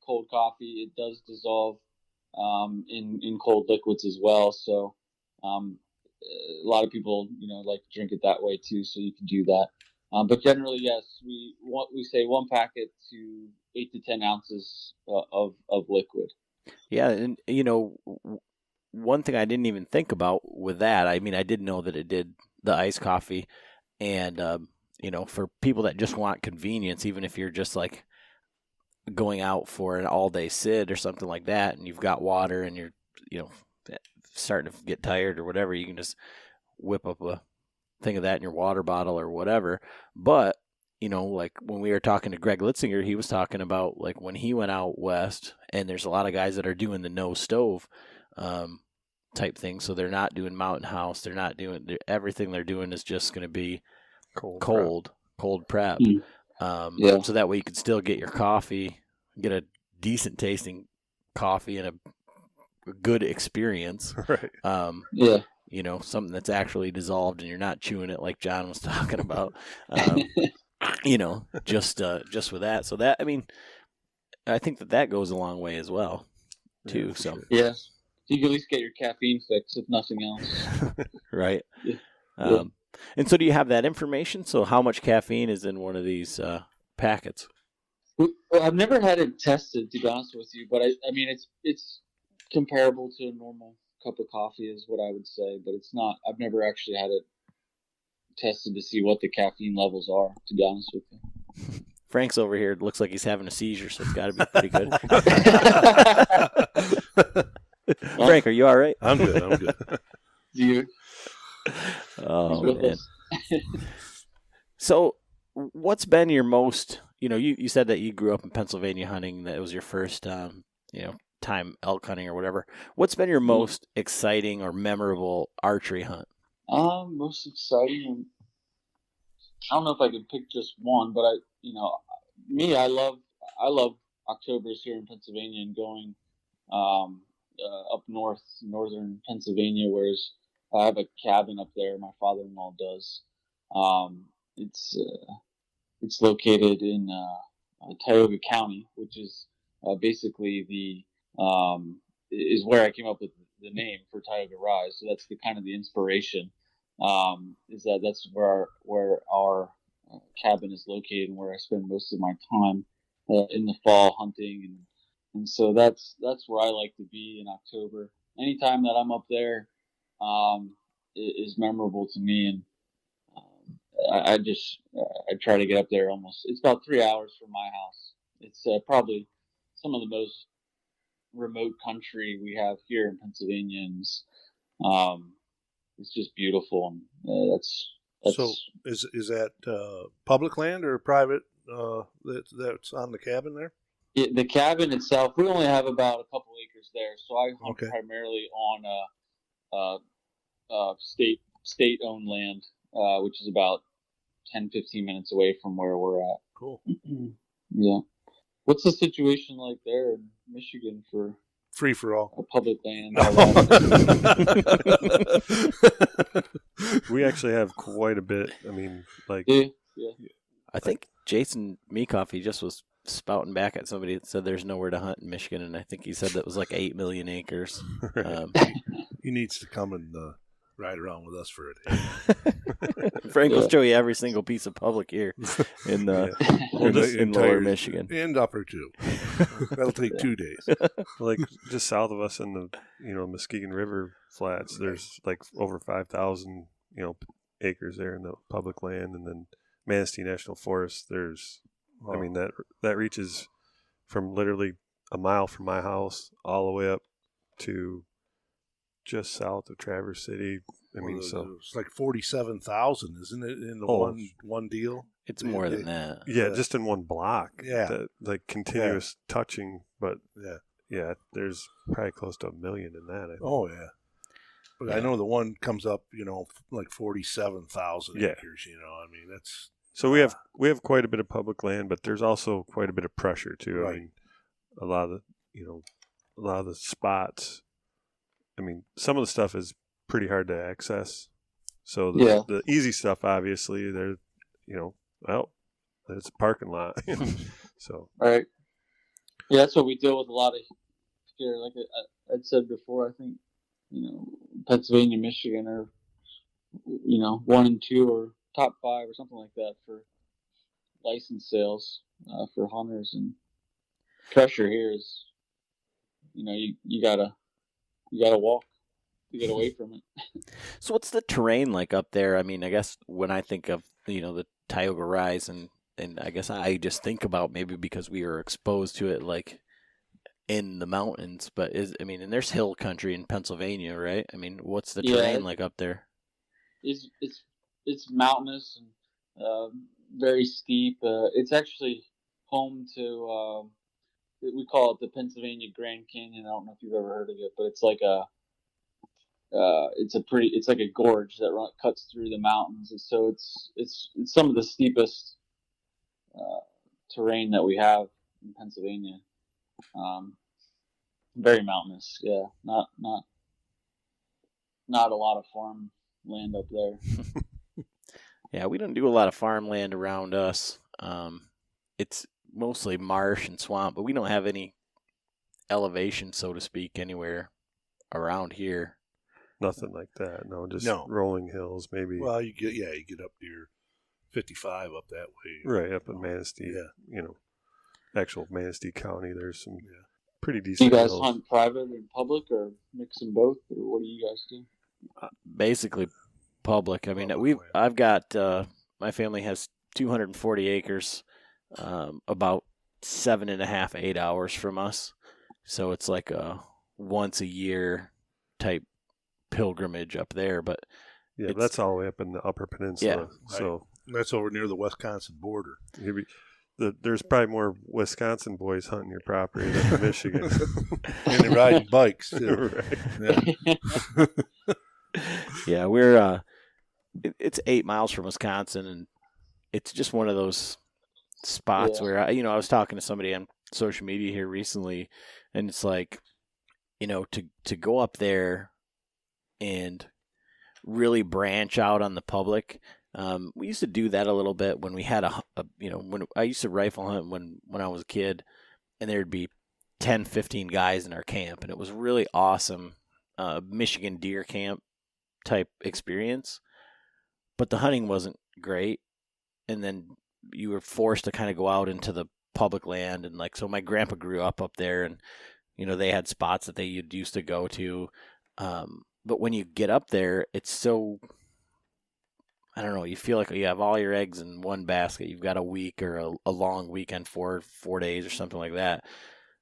cold coffee, it does dissolve in cold liquids as well. So a lot of people like to drink it that way too. So you can do that. But generally, yes, we say one packet to 8 to 10 ounces of liquid. Yeah, and one thing I didn't even think about with that, I mean, I did know that it did the iced coffee, and for people that just want convenience, even if you're just like going out for an all-day sit or something like that, and you've got water and you're starting to get tired or whatever, you can just whip up a thing of that in your water bottle or whatever. But like when we were talking to Greg Litzinger, he was talking about like when he went out west, and there's a lot of guys that are doing the no stove type thing. So they're not doing mountain house. They're not doing everything. They're doing is just going to be cold prep. Yeah. So that way you can still get your coffee, get a decent tasting coffee and a good experience. Right. Yeah. Something that's actually dissolved and you're not chewing it like John was talking about. Just with that. So that, I mean, I think that goes a long way as well, too. Yeah, so sure. Yeah. You can at least get your caffeine fix, if nothing else. right. Yeah. And so do you have that information? So how much caffeine is in one of these packets? Well, I've never had it tested, to be honest with you, but I mean, it's comparable to a normal cup of coffee is what I would say, but it's not. I've never actually had it tested to see what the caffeine levels are, to be honest with you. Frank's over here. It looks like he's having a seizure, so it's got to be pretty good. Frank, are you all right? I'm good. You? Oh, man. So what's been your most, you said that you grew up in Pennsylvania hunting, that it was your first, time elk hunting or whatever. What's been your most exciting or memorable archery hunt? Most exciting. I don't know if I could pick just one, but I love Octobers here in Pennsylvania and going up northern Pennsylvania, whereas I have a cabin up there. My father-in-law does. It's located in Tioga County, which is basically is where I came up with the name for Tioga Rise. So that's the inspiration. Is that's where our cabin is located and where I spend most of my time in the fall hunting, and so that's where I like to be in October. Anytime that I'm up there is memorable to me, and I try to get up there it's about 3 hours from my house. It's probably some of the most remote country we have here in Pennsylvania, and it's just beautiful, and that's So is that public land or private that's on the cabin there? the cabin itself. We only have about a couple acres there, so I hunt Okay. primarily on state-owned land, which is about 10-15 minutes away from where we're at. Cool. Yeah. What's the situation like there in Michigan for Free for all. a public land? We actually have quite a bit. I mean, like, Yeah. I think Jason Meekoff, he just was spouting back at somebody that said there's nowhere to hunt in Michigan, and I think he said that was like 8 million acres. He needs to come and ride around with us for a day. Frank will show you every single piece of public here in Lower Michigan and upper too. That'll take 2 days. Like just south of us in the Muskegon River flats, there's like over 5,000 acres there in the public land, and then Manistee National Forest. There's, I mean that reaches from literally a mile from my house all the way up to just south of Traverse City. I mean, so it's like 47,000, isn't it, in the one deal? It's more than that. Yeah, just in one block. Yeah, like continuous touching, but yeah, there's probably close to 1 million in that. I think. Oh yeah, but I know the one comes up, like 47,000 acres. I mean that's. So we have quite a bit of public land, but there's also quite a bit of pressure too. Right. I mean, a lot of the spots. I mean, some of the stuff is pretty hard to access. So the easy stuff, obviously, it's a parking lot. So right, yeah, that's what we deal with a lot of here. Like I'd said before, I think Pennsylvania, Michigan are 1 and 2 or top 5 or something like that for license sales for hunters, and pressure here is you gotta walk to get away from it. So what's the terrain like up there? I mean, I guess when I think of the Tioga Rise, and I guess I just think about, maybe because we were exposed to it like in the mountains, but and there's hill country in Pennsylvania, right? I mean, what's the terrain like up there? It's mountainous and very steep. It's actually home to we call it the Pennsylvania Grand Canyon. I don't know if you've ever heard of it, but it's like it's like a gorge that cuts through the mountains, and so it's some of the steepest terrain that we have in Pennsylvania. Very mountainous, yeah. Not a lot of farm land up there. Yeah, we don't do a lot of farmland around us. It's mostly marsh and swamp, but we don't have any elevation, so to speak, anywhere around here. Nothing like that. No, just rolling hills, maybe. Well, you get up near 55 up that way. Right, up in Manistee. Yeah. Actual Manistee County, there's some pretty decent Do you guys hills. hunt private and public, or mix them both, or what do you guys do? Basically public. I mean, I've got, my family has 240 acres, about 7.5, 8 hours from us. So it's like a once a year type pilgrimage up there, but that's all the way up in the Upper Peninsula. Yeah, so that's over near the Wisconsin border. There's probably more Wisconsin boys hunting your property than Michigan, and they're riding bikes too. Right. Yeah, we're it's 8 miles from Wisconsin, and it's just one of those spots where I was talking to somebody on social media here recently, and it's like, to go up there and really branch out on the public. We used to do that a little bit when we had when I used to rifle hunt when I was a kid, and there'd be 10, 15 guys in our camp, and it was really awesome. Michigan deer camp type experience, but the hunting wasn't great. And then you were forced to kind of go out into the public land, and so my grandpa grew up there, and they had spots that they used to go to. But when you get up there, it's so, I don't know, you feel like you have all your eggs in one basket. You've got a week or a long weekend, 4 days or something like that.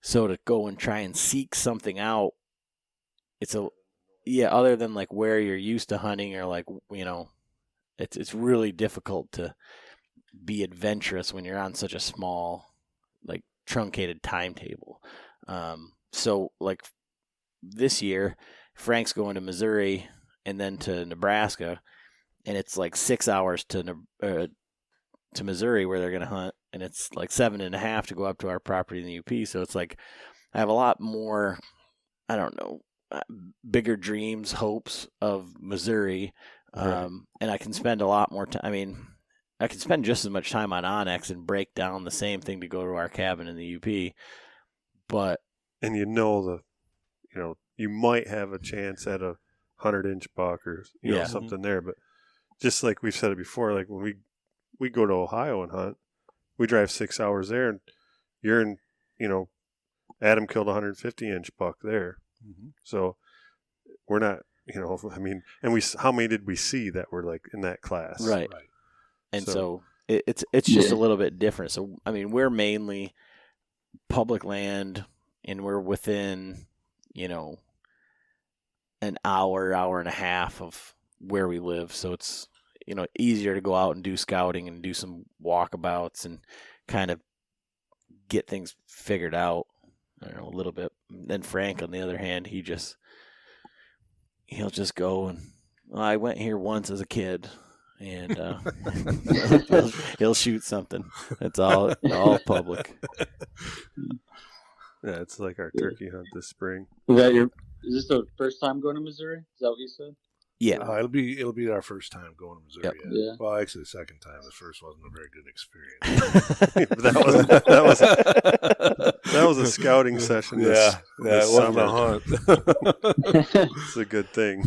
So to go and try and seek something out, other than where you're used to hunting, or it's really difficult to be adventurous when you're on such a small, truncated timetable. So this year, Frank's going to Missouri and then to Nebraska, and it's 6 hours to Missouri where they're going to hunt, and it's 7.5 to go up to our property in the UP. So it's I have a lot more, I don't know, bigger dreams, hopes of Missouri, Right. And I can spend a lot more time. I mean, I can spend just as much time on Onyx and break down the same thing to go to our cabin in the UP, but and you might have a chance at a 100-inch buck or you know something there. But just like we've said it before, like when we go to Ohio and hunt, we drive 6 hours there, and you're in, you know, Adam killed a 150-inch buck there. So we're not, you know, I mean, and how many did we see that were like in that class? Right. And so it's just a little bit different. So, I mean, we're mainly public land, and we're within, you know, an hour and a half of where we live. So it's, you know, easier to go out and do scouting and do some walkabouts and kind of get things figured out, I don't know, a little bit. Then Frank, on the other hand, he'll just go and, well, I went here once as a kid, and he'll shoot something. It's all public. Yeah, it's like our turkey hunt this spring. Is this the first time going to Missouri? Is that what you said? Yeah, it'll be our first time going to Missouri. Yep. Yeah. Well, actually, the second time. The first wasn't a very good experience. that was a scouting session. This it wasn't a hunt. It's a good thing.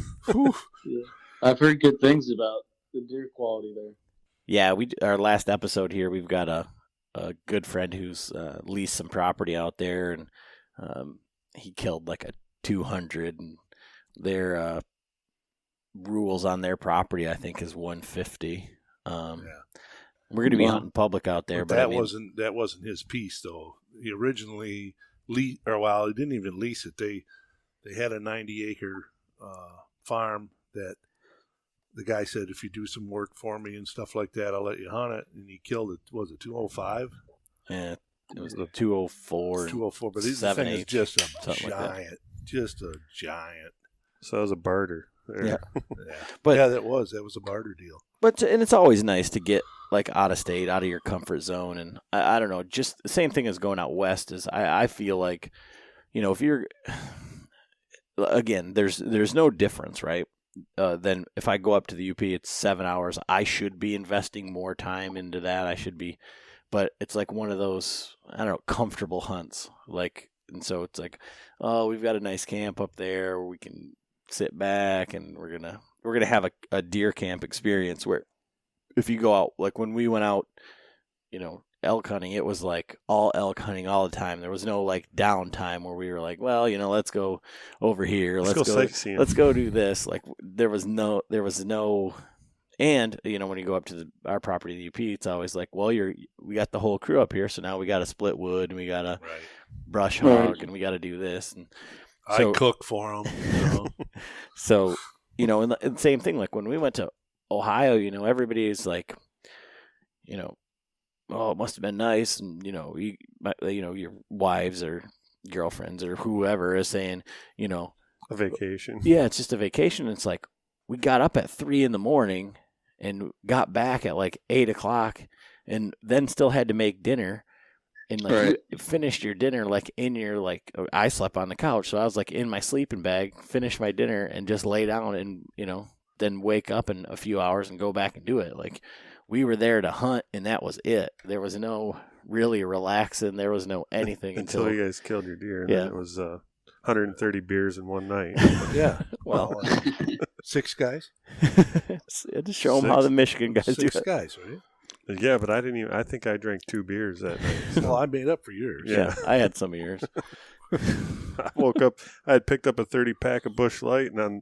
I've heard good things about the deer quality there. Yeah, our last episode here, we've got a good friend who's leased some property out there, and he killed like a 200, and their rules on their property, I think, is 150. We're going to be hunting public out there, but that wasn't his piece though. He originally he didn't even lease it. They had a 90-acre farm that the guy said, if you do some work for me and stuff like that, I'll let you hunt it. And he killed it. Was it 205? Yeah, it was the 204. 204, but this thing is just a giant, just a giant. So it was a barter. Yeah. But that was a barter deal. But and it's always nice to get like out of state, out of your comfort zone, and I don't know, just the same thing as going out west. Is I feel like, you know, if you're again, there's no difference, right? Then if I go up to the UP, it's 7 hours. I should be investing more time into that. I should be, but it's like one of those, I don't know, comfortable hunts. Like, and so it's like, oh, we've got a nice camp up there where we can sit back, and we're gonna have a deer camp experience where if you go out, like when we went out, you know, elk hunting, it was like all elk hunting all the time. There was no like downtime where we were like, well, you know, let's go over here. Let's go do this. Like there was no, and you know, when you go up to our property, the UP, it's always like, well, we got the whole crew up here. So now we got to split wood, and we got to brush hog, and we got to do this. And so, I cook for them. You know? So, you know, and the same thing, like when we went to Ohio, you know, everybody's like, you know, oh, it must have been nice. And, you know, your wives or girlfriends or whoever is saying, you know, a vacation. Yeah, it's just a vacation. It's like we got up at 3 a.m. and got back at like 8 o'clock, and then still had to make dinner. And like you finished your dinner like in your like I slept on the couch, so I was like in my sleeping bag, finished my dinner, and just lay down, and you know, then wake up in a few hours and go back and do it. Like we were there to hunt, and that was it. There was no really relaxing. There was no anything until you guys killed your deer. And then it was 130 beers in one night. Yeah, well, 6 guys. To show them how the Michigan guys do it. 6 guys, right? Yeah, but I think I drank 2 beers that night. So. Well, I made up for yours. Yeah, I had some of yours. I woke up, I had picked up a 30-pack of Busch Light, and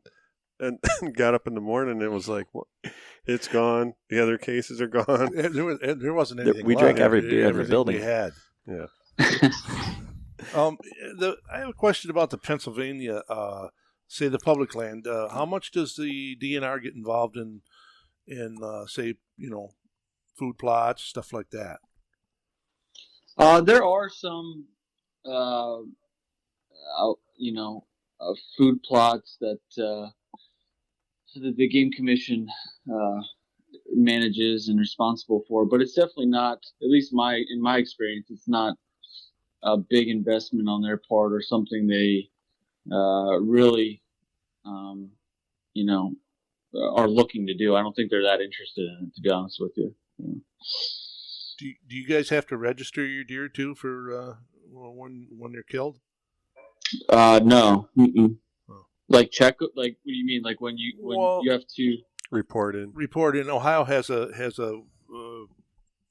got up in the morning, and it was like, well, it's gone. The other cases are gone. There wasn't anything we left. drank every beer in the building. We had. Yeah. I have a question about the Pennsylvania, say the public land. How much does the DNR get involved in say, you know, food plots, stuff like that? There are some, food plots that the Game Commission manages and responsible for, but it's definitely not, at least in my experience, it's not a big investment on their part or something they really, are looking to do. I don't think they're that interested in it, to be honest with you. Yeah. Do you guys have to register your deer too for when they're killed? No. Mm-mm. Oh. Like check, like what do you mean? Like when Well, you have to Report in. report in Ohio has a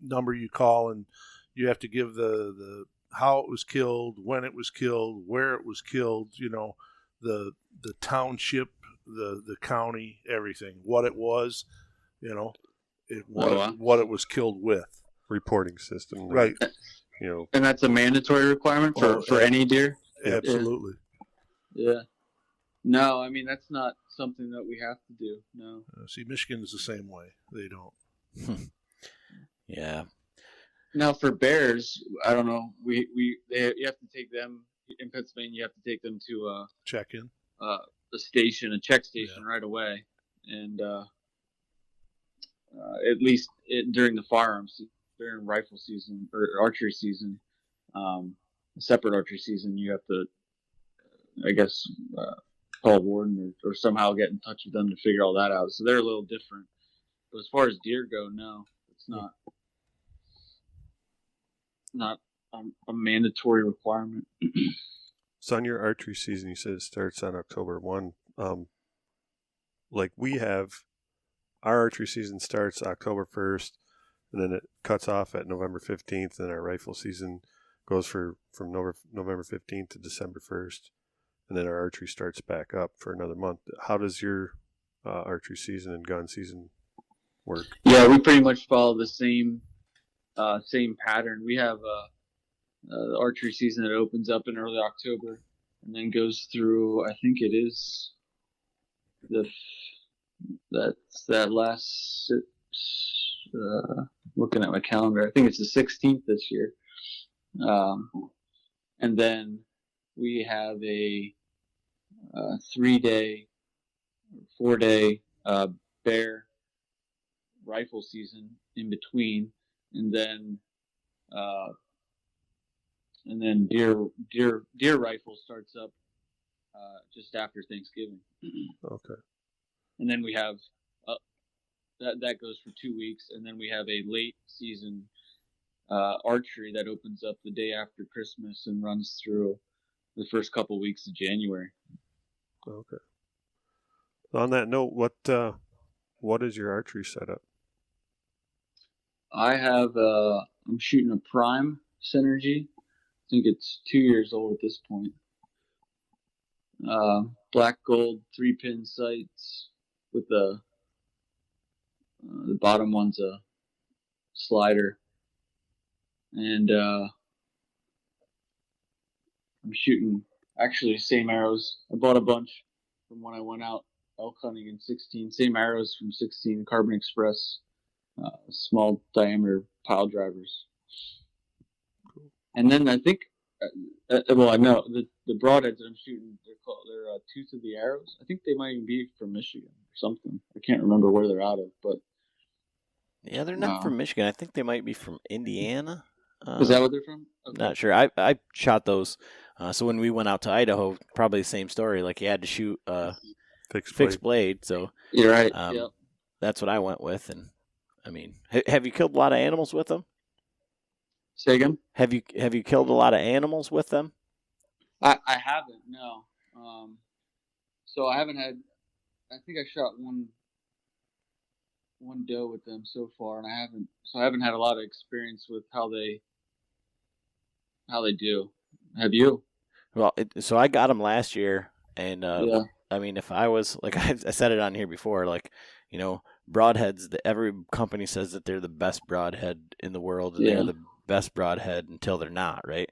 number you call, and you have to give the how it was killed, when it was killed, where it was killed, the township, the county, everything, what it was, what it was killed with. Reporting system. Right. And that's a mandatory requirement for any deer? Absolutely. Yeah. No, I mean, that's not something that we have to do. No. See, Michigan is the same way. They don't. Yeah. Now for bears, I don't know. You have to take them in Pennsylvania. You have to take them to check in a check station right away, and at least during the firearms, during rifle season or archery season, separate archery season, you have to, I guess, call a warden or somehow get in touch with them to figure all that out. So they're a little different. But as far as deer go, no, it's not a mandatory requirement. So on your archery season, you said it starts on October 1. Like we have, our archery season starts October 1st, and then it cuts off at November 15th, and our rifle season goes from November 15th to December 1st, and then our archery starts back up for another month. How does your archery season and gun season work? Yeah, we pretty much follow the same pattern. We have the archery season that opens up in early October and then goes through, I think it is that last looking at my calendar, I think it's the 16th this year. And then we have a 3-day, 4-day bear rifle season in between, and then deer rifle starts up just after Thanksgiving. Okay. And then we have that goes for 2 weeks, and then we have a late season archery that opens up the day after Christmas and runs through the first couple weeks of January. Okay. On that note, what is your archery setup? I have I'm shooting a Prime Synergy. I think it's 2 years old at this point. Black gold 3-pin sights with the bottom one's a slider, and I'm shooting actually same arrows. I bought a bunch from when I went out elk hunting in 16. Same arrows from 16 Carbon Express, small diameter pile drivers. And then I think, I know the broadheads that I'm shooting, they're Tooth of the Arrows. I think they might even be from Michigan or something. I can't remember where they're out of, but yeah, they're not from Michigan. I think they might be from Indiana. Is that what they're from? Okay. Not sure. I shot those. So when we went out to Idaho, probably the same story. Like you had to shoot fixed blade. So you're right. Yep. That's what I went with. And I mean, have you killed a lot of animals with them? Say again? Have you killed a lot of animals with them? I haven't. No. So I haven't had. I think I shot one doe with them so far, and I haven't had a lot of experience with how they do. Have you? Well, so I got them last year, and I mean, if I was like I said it on here before, like broadheads. Every company says that they're the best broadhead in the world, and they're the best broadhead until they're not, right?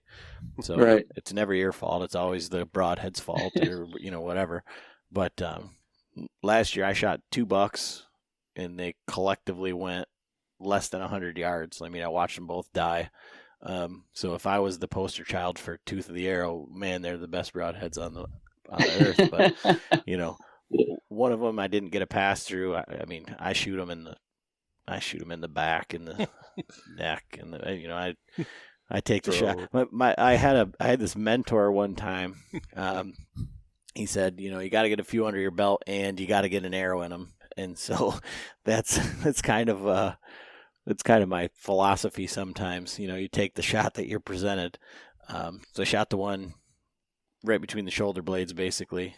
So it's never your fault. It's always the broadhead's fault, or whatever. But last year I shot 2 bucks, and they collectively went less than 100 yards. I mean, I watched them both die. So if I was the poster child for Tooth of the Arrow, man, they're the best broadheads on the earth. But one of them I didn't get a pass through. I mean, I shoot them in the back, in the neck, and I take the shot. I had this mentor one time. He said, you got to get a few under your belt, and you got to get an arrow in them. And so that's kind of my philosophy sometimes. You take the shot that you're presented. So I shot the one right between the shoulder blades, basically.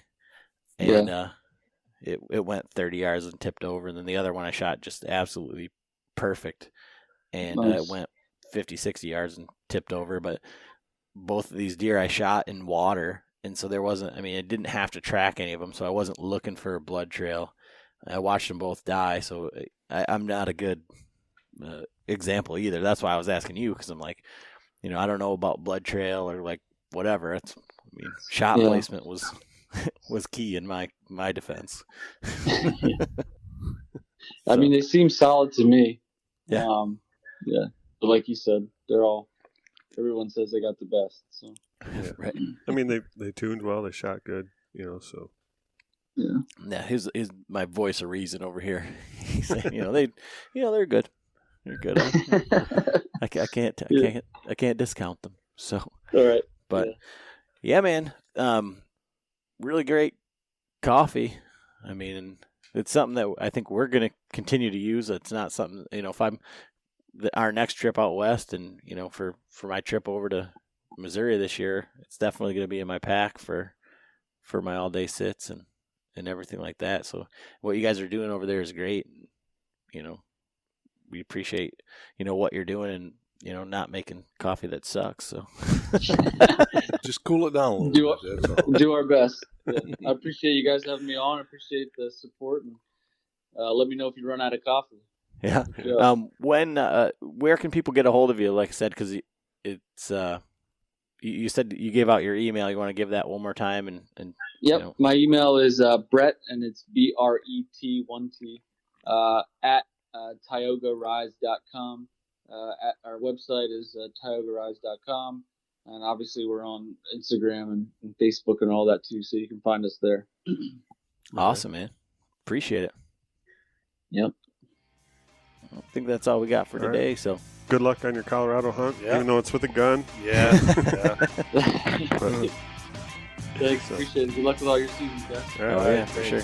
and it went 30 yards and tipped over. And then the other one I shot just absolutely perfect, and it went 50, 60 yards and tipped over. But both of these deer I shot in water, and so there wasn't, I mean, it didn't have to track any of them, so I wasn't looking for a blood trail. I watched them both die, so I'm not a good example either. That's why I was asking you, because I'm like, you know, I don't know about blood trail or like whatever. It's, I mean, shot placement was key in my defense. I mean, they seem solid to me. Yeah. But like you said, everyone says they got the best. So Right. I mean, they tuned well, they shot good, you know. So yeah, he's my voice of reason over here. He's saying, they're good. They're good. I can't discount them. So all right, but yeah, man, really great coffee. I mean, it's something that I think we're going to continue to use. It's not something, if I'm our next trip out west, and for my trip over to Missouri this year, it's definitely going to be in my pack for my all day sits and everything like that. So what you guys are doing over there is great. We appreciate what you're doing, and not making coffee that sucks. So just cool it down a little bit. That's all. Do our best. Yeah. I appreciate you guys having me on. I appreciate the support, and let me know if you run out of coffee. Yeah. Where can people get a hold of you? Like I said, because it's you said you gave out your email. You want to give that one more time? And yep, my email is Bret, and it's BRET1T at TiogaRise.com. At our website is TiogaRise.com, and obviously we're on Instagram and Facebook and all that too, so you can find us there. Awesome, man. Appreciate it. Yep. I think that's all we got for today. Right. So good luck on your Colorado hunt, even though it's with a gun. Yeah. Thanks. Appreciate it. Good luck with all your seasons, guys. All right. For sure.